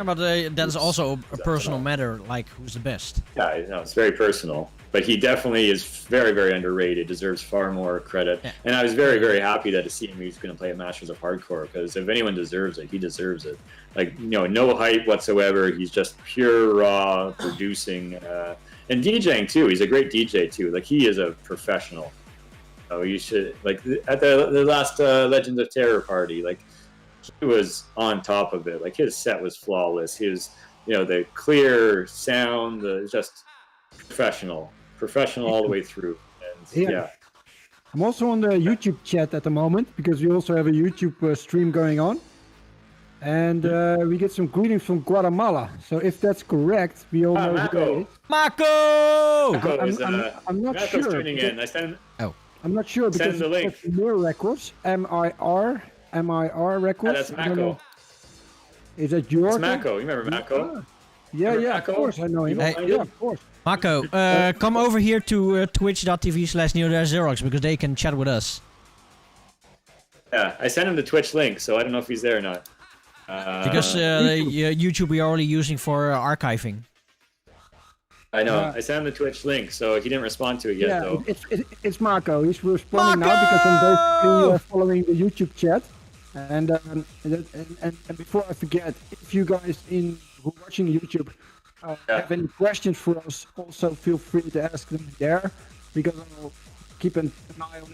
but that's also a personal matter. Like, who's the best? Yeah, it's very personal. But he definitely is very, very underrated. Deserves far more credit. Yeah. And I was very, very happy that to see him, he's going to play at Masters of Hardcore, because if anyone deserves it, he deserves it. Like, no hype whatsoever. He's just pure raw producing and DJing too. He's a great DJ too. Like, he is a professional. So you should, like, at the last Legends of Terror party, like, he was on top of it. Like, his set was flawless. His, the clear sound, just professional all the way through. And, yeah. I'm also on the YouTube chat at the moment, because we also have a YouTube stream going on, and we get some greetings from Guatemala. So if that's correct, we all know Mako. who it is. Mako! I'm not Mako's sure. tuning in. I'm not sure, because Send the link. it's Mir Records, MIR Records. That's Mako. Is that yours? It's Mako. You remember Mako? Yeah, Mako? of course I know him. Hey. Yeah, of course. Mako, come over here to twitch.tv/NeoDareXerox, because they can chat with us. Yeah, I sent him the Twitch link, so I don't know if he's there or not. Because YouTube we are only using for archiving. I know. I sent him the Twitch link, so he didn't respond to it yet, though. It's Marco. He's responding now, because I'm basically following the YouTube chat. And before I forget, if you guys who are watching YouTube have any questions for us, also feel free to ask them there, because I'll keep an eye on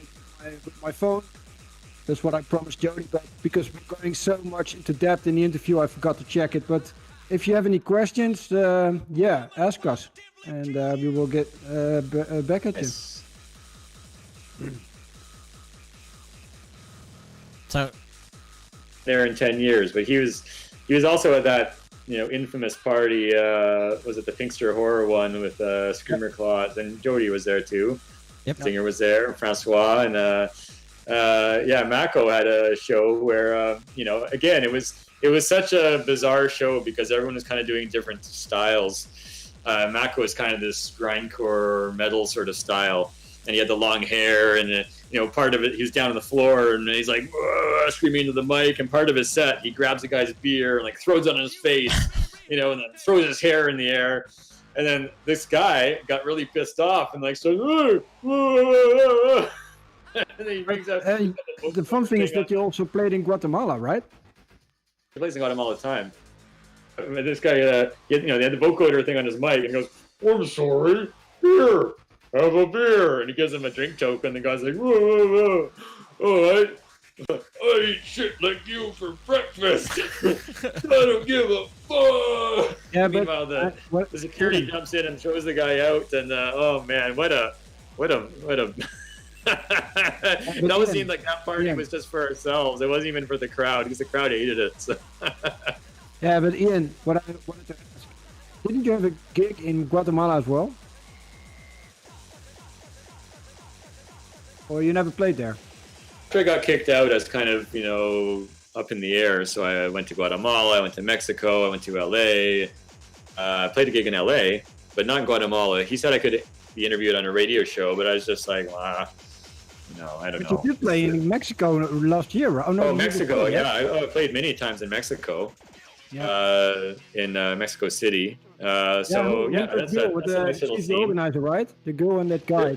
it with my phone. That's what I promised Jody, but because we're going so much into depth in the interview, I forgot to check it. But if you have any questions, ask us, and we will get back at you. So, there in 10 years, but he was also at that infamous party. Was it the Pinkster Horror one with Screamer Claws, and Jody was there too. Yep. Singer was there, Francois, and Mako had a show where again, it was such a bizarre show, because everyone was kind of doing different styles. Mako was kind of this grindcore metal sort of style, and he had the long hair, and part of it, he was down on the floor, and he's like screaming into the mic, and part of his set, he grabs a guy's beer and like throws it on his face, and then throws his hair in the air, and then this guy got really pissed off and like started, and then he brings up the fun thing is that you also played in Guatemala, right? He plays in Guatemala all the time. This guy, they had the vocoder thing on his mic, and he goes, "I'm sorry, here, have a beer," and he gives him a drink token. The guy's like, "Whoa, whoa, whoa, I eat shit like you for breakfast. I don't give a fuck." Yeah, Meanwhile, the security jumps in and throws the guy out, and oh man, what a. It almost seemed like that party was just for ourselves. It wasn't even for the crowd because the crowd hated it. So. Yeah, but Ian, what I wanted to ask, didn't you have a gig in Guatemala as well? Or you never played there? After I got kicked out, I was kind of, up in the air. So I went to Guatemala, I went to Mexico, I went to LA. I played a gig in LA, but not in Guatemala. He said I could be interviewed on a radio show, but I was just like, I don't know. But you did play in Mexico last year, right? Oh, Mexico, yeah. I played many times in Mexico. In Mexico City. That's a nice little she's the scene. organizer, right? The girl and that guy.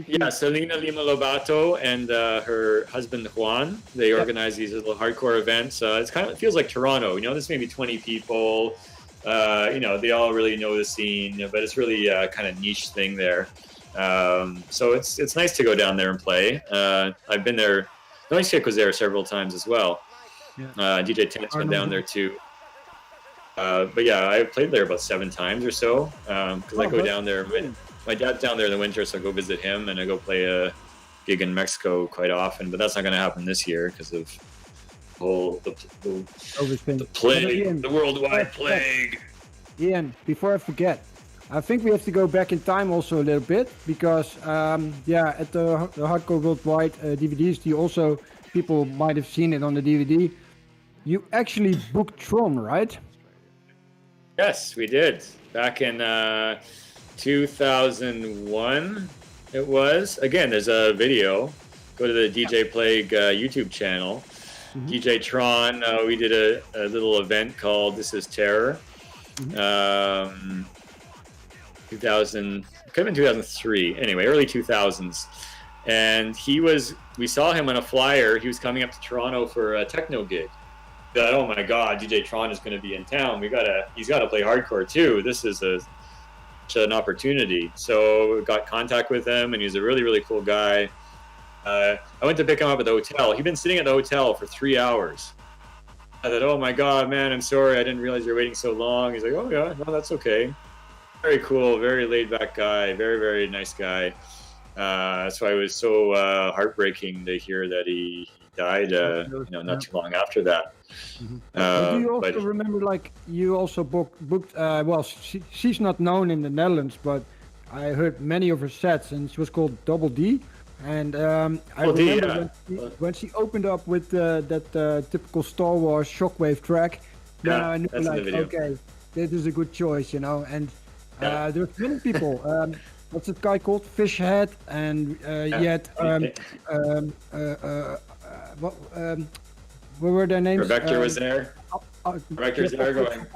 Yeah, Selena Lima Lobato and her husband Juan. They organize these little hardcore events. It feels like Toronto. There's maybe 20 people. They all really know the scene, but it's really kind of niche thing there. So it's nice to go down there and play. I've been there. Noise Kick was there several times as well. DJ Tennis went down there too. But yeah, I played there about 7 times or so because I go down there. My dad's down there in the winter, so I go visit him, and I go play a gig in Mexico quite often. But that's not going to happen this year because of the plague, the worldwide plague. Ian, before I forget, I think we have to go back in time also a little bit because at the Hardcore Worldwide DVDs, people might have seen it on the DVD. You actually booked Tron, right? Yes, we did. Back in 2001, it was. Again, there's a video. Go to the DJ Plague YouTube channel. DJ Tron, we did a little event called This Is Terror. 2000, could have been 2003. Anyway, early 2000s. And we saw him on a flyer. He was coming up to Toronto for a techno gig. That, oh my God, DJ Tron is going to be in town. He's got to play hardcore too. This is such an opportunity. So we got contact with him, and he's a really, really cool guy. I went to pick him up at the hotel. He'd been sitting at the hotel for 3 hours. I thought, oh my God, man, I'm sorry. I didn't realize you're waiting so long. He's like, oh yeah, no, that's okay. Very cool, very laid back guy, very, very nice guy. So it was so heartbreaking to hear that he died, not too long after that. Do you also remember, you also booked? She's not known in the Netherlands, but I heard many of her sets, and she was called Double D. And I remember when she opened up with that typical Star Wars Shockwave track. Then I knew, okay, this is a good choice, And there's many people. What's that guy called? Fishhead, and what were their names? Rebecca was there. Rebecca's there going.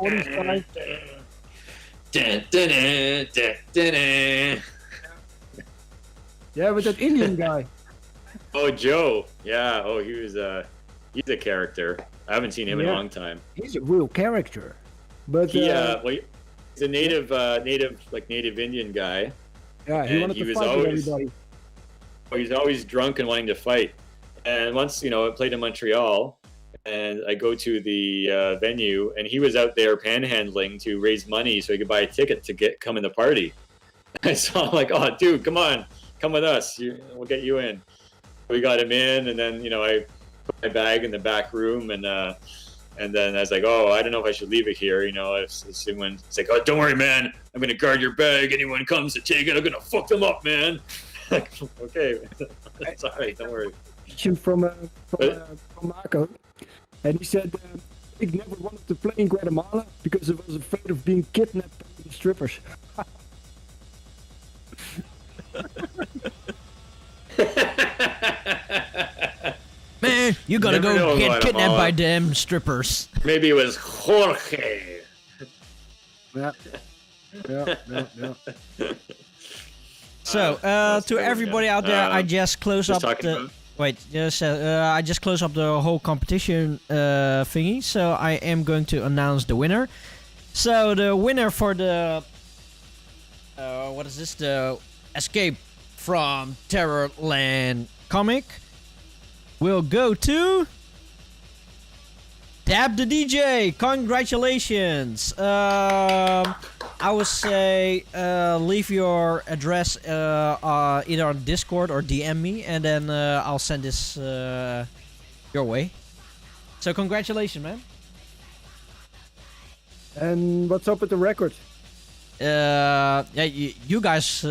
Yeah, with that Indian guy. Oh, Joe. Yeah. Oh, he's a character. I haven't seen him in a long time. He's a real character. But he's a native Indian guy. Yeah, he wanted to fight with everybody. He's always drunk and wanting to fight. And once, I played in Montreal, and I go to the venue, and he was out there panhandling to raise money so he could buy a ticket to come in the party. So I'm like, oh, dude, come on, come with us. We'll get you in. We got him in, and then, I put my bag in the back room, and then I was like, oh, I don't know if I should leave it here. If someone's like, oh, don't worry, man, I'm going to guard your bag. Anyone comes to take it, I'm going to fuck them up, man. Like, okay, it's all right, don't worry. From Marco, and he said he never wanted to play in Guatemala because he was afraid of being kidnapped by the strippers. Man, you're gonna go get kidnapped by them strippers. Maybe it was Jorge. Yeah. So, to everybody out there, I just closed up the... Wait, yes, I just closed up the whole competition thingy, so I am going to announce the winner. So the winner for the what is this? The Escape from Terrorland comic will go to Dab the DJ. Congratulations. I would say leave your address either on Discord or DM me, and then I'll send this your way. So congratulations, man. And what's up with the record? Yeah, you guys. Who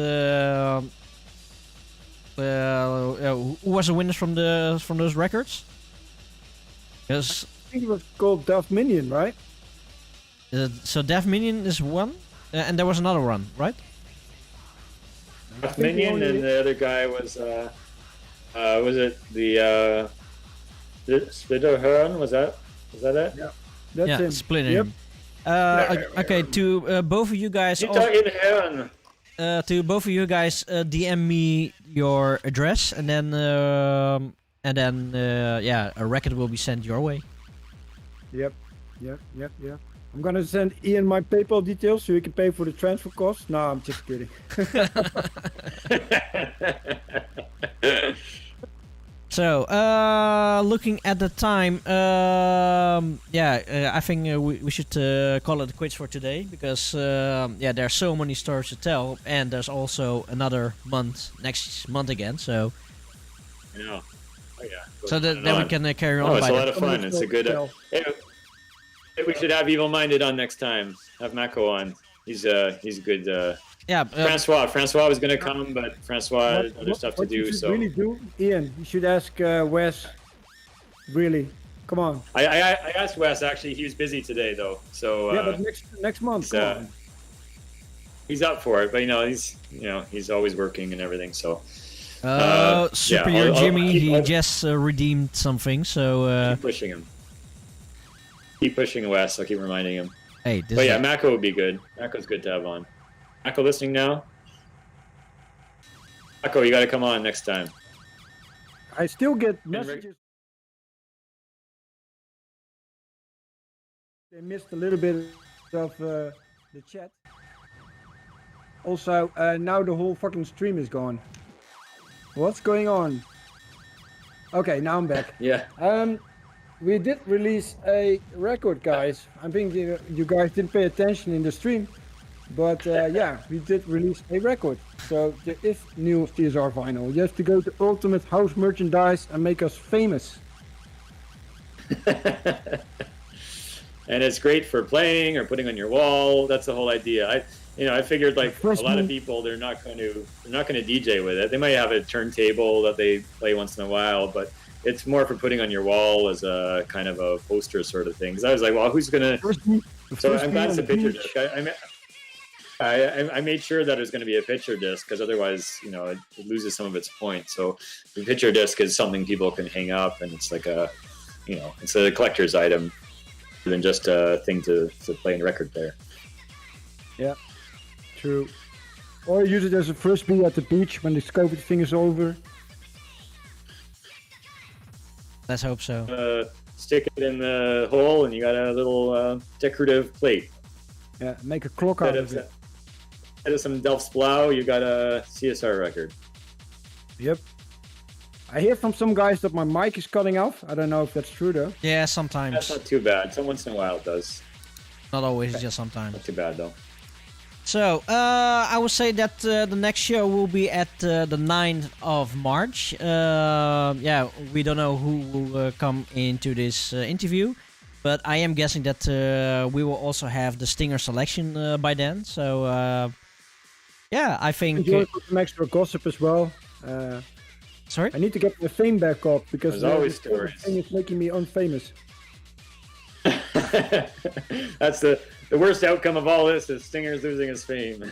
was the winners from those records? Because I think it was called Duff Minion, right? so Deaf Minion is one, and there was another one, right? Minion, and the other guy was it the Splitter Hearn? Was that it? Yeah, that's him. Splinter. Yep. Okay, to both of you guys. To both of you guys, DM me your address, and then yeah, a record will be sent your way. Yep. I'm gonna send Ian my PayPal details so he can pay for the transfer costs. No, I'm just kidding. So, looking at the time, I think we should call it quits for today, because there are so many stories to tell, and there's also another month next month again. So, Yeah. Oh yeah. so then we can carry on. Oh, it's by a lot that. of fun. It's a good. We should have Evil Minded on next time. Have Mako on. He's good. Francois was gonna come, but Francois had other stuff to do. You should So really do, Ian. You should ask Wes. Really, come on. I asked Wes. Actually, he was busy today though. So Yeah, but next month. Come on. he's up for it. But he's always working and everything. So Superior I'll Jimmy, keep- he I'll just redeemed something. So keep pushing him. Keep pushing Wes. I'll keep reminding him. hey, this But is yeah, Mako would be good. Mako's good to have on. Mako listening now? Mako, you gotta come on next time. I still get messages. They missed a little bit of the chat. Also, now the whole fucking stream is gone. What's going on? Okay, now I'm back. Yeah. We did release a record, guys. I think you guys didn't pay attention in the stream, but yeah, we did release a record. So there is new CSR vinyl. You have to go to Ultimate House Merchandise and make us famous. And it's great for playing or putting on your wall. That's the whole idea. I figured like a lot of people, they're not going to DJ with it. They might have a turntable that they play once in a while, but it's more for putting on your wall as a kind of a poster sort of thing. So I was like, well, who's gonna? So I'm glad it's a picture disc. I made sure that it was going to be a picture disc, because otherwise, it loses some of its point. So the picture disc is something people can hang up, and it's like it's a collector's item than just a thing to play in a record player. Yeah, true. Or use it as a frisbee at the beach when the COVID thing is over. let's hope so. Stick it in the hole, and you got a little decorative plate. Yeah, make a clock out of it. Instead of some Delft Splau, you got a CSR record. Yep. I hear from some guys that my mic is cutting off. I don't know if that's true though. Yeah, sometimes. That's not too bad. Some once in a while it does. Not always, just sometimes. Not too bad though. So, I would say that the next show will be at the 9th of March. We don't know who will come into this interview, but I am guessing that we will also have the Stinger selection by then. So, I think... Enjoy some extra gossip as well. Sorry? I need to get my fame back up, because There's always stories. thing is making me unfamous. That's the worst outcome of all this, is Stinger's losing his fame.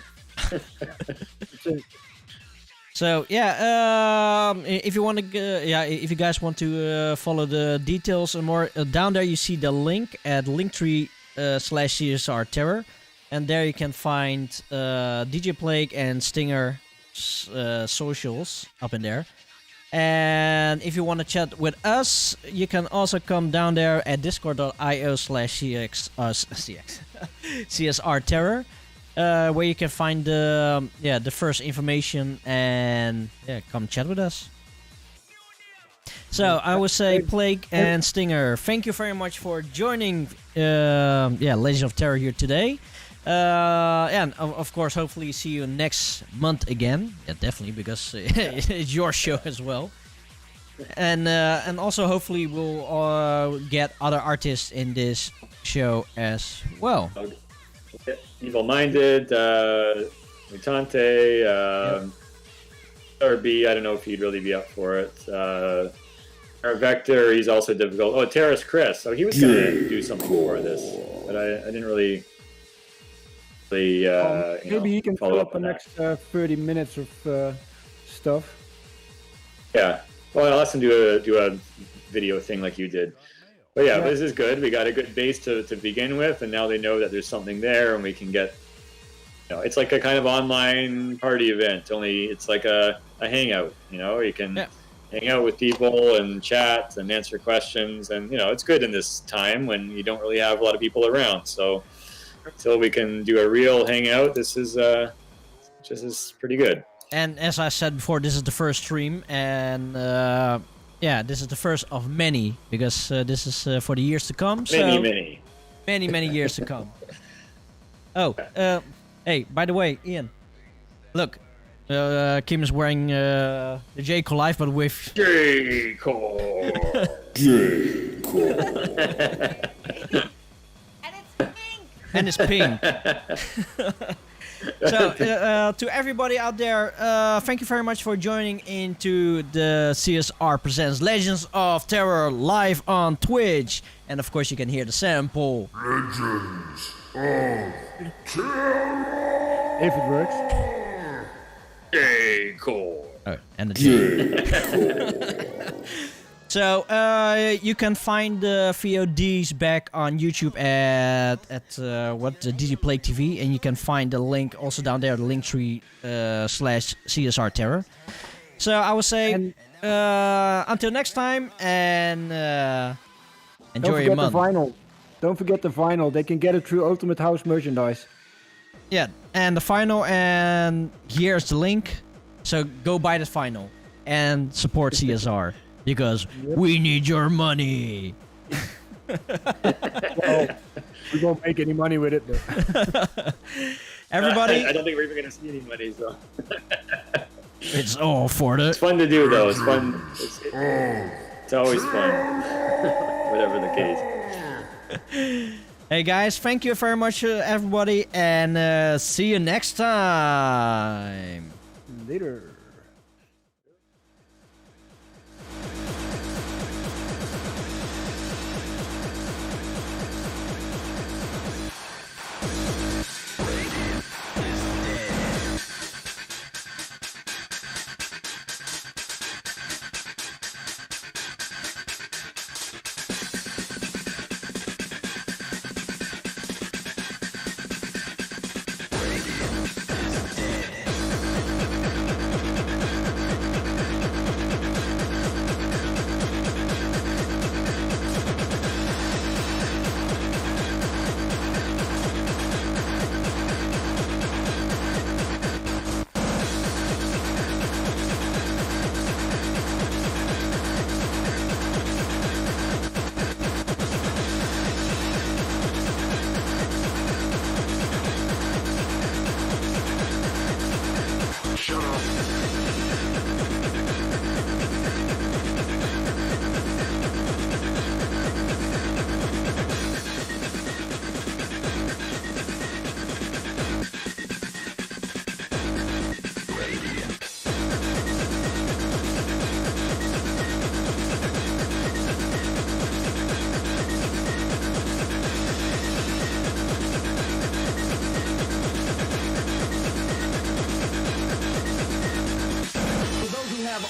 So if you want to, if you guys want to follow the details and more, down there you see the link at linktree/CSR Terror, and there you can find DJ Plague and Stinger socials up in there. And if you want to chat with us, you can also come down there at discord.io/CSR Terror, where you can find the first information and come chat with us. So I would say Plague and Stinger, thank you very much for joining Legends of Terror here today. And of course, hopefully see you next month again. Yeah, definitely, because it's your show as well. And also hopefully we'll get other artists in this show as well. Evil Minded, Mutante, or B. I don't know if he'd really be up for it. Our Vector, he's also difficult. Oh, Terrace Chris. So he was going to do something for this, but I didn't really. Maybe he can follow up the next 30 minutes of stuff. Yeah. Well, I'll ask him do a video thing like you did. But yeah, this is good. We got a good base to begin with, and now they know that there's something there, and we can get. It's like a kind of online party event. Only it's like a hangout. You can hang out with people and chat and answer questions, and it's good in this time when you don't really have a lot of people around. So. Until we can do a real hangout, this is pretty good. And as I said before, this is the first stream, and this is the first of many, because this is for the years to come. Many years to come. Oh, hey, by the way, Ian, look, Kim is wearing the J Core Live, but with J Core. J Core. And it's pink. So, to everybody out there, thank you very much for joining into the CSR Presents Legends of Terror live on Twitch. And of course, you can hear the sample. Legends of Terror. If it works. J-Core. Oh, and the J. So you can find the VODs back on YouTube at DJ Plague TV, and you can find the link also down there, the Linktree /CSR Terror. So I would say until next time, and enjoy your month. Don't forget the vinyl. They can get it through Ultimate House merchandise. Yeah, and the vinyl, and here's the link. So go buy the vinyl and support CSR. Because we need your money. Well, we won't make any money with it, though. Everybody, I don't think we're even going to see any money, so. It's all for the. It's fun to do, though. It's fun. It's always fun. Whatever the case. Hey guys, thank you very much, everybody, and see you next time. Later.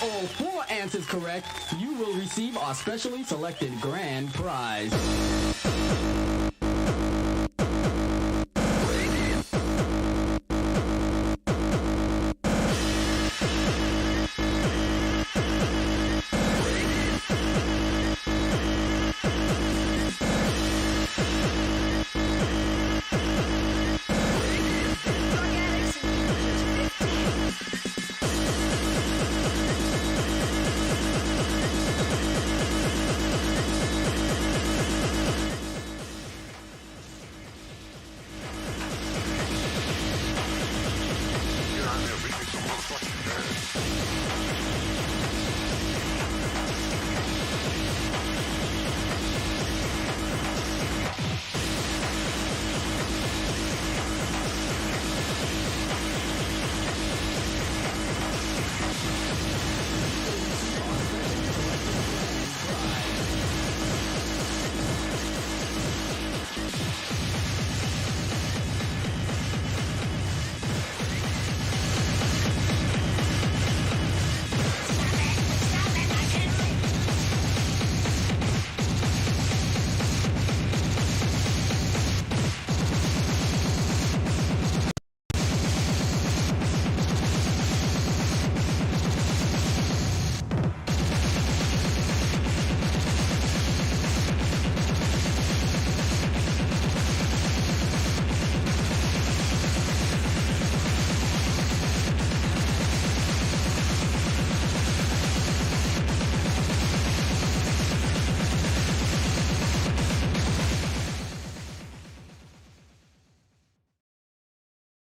All 4 answers correct, you will receive our specially selected grand prize.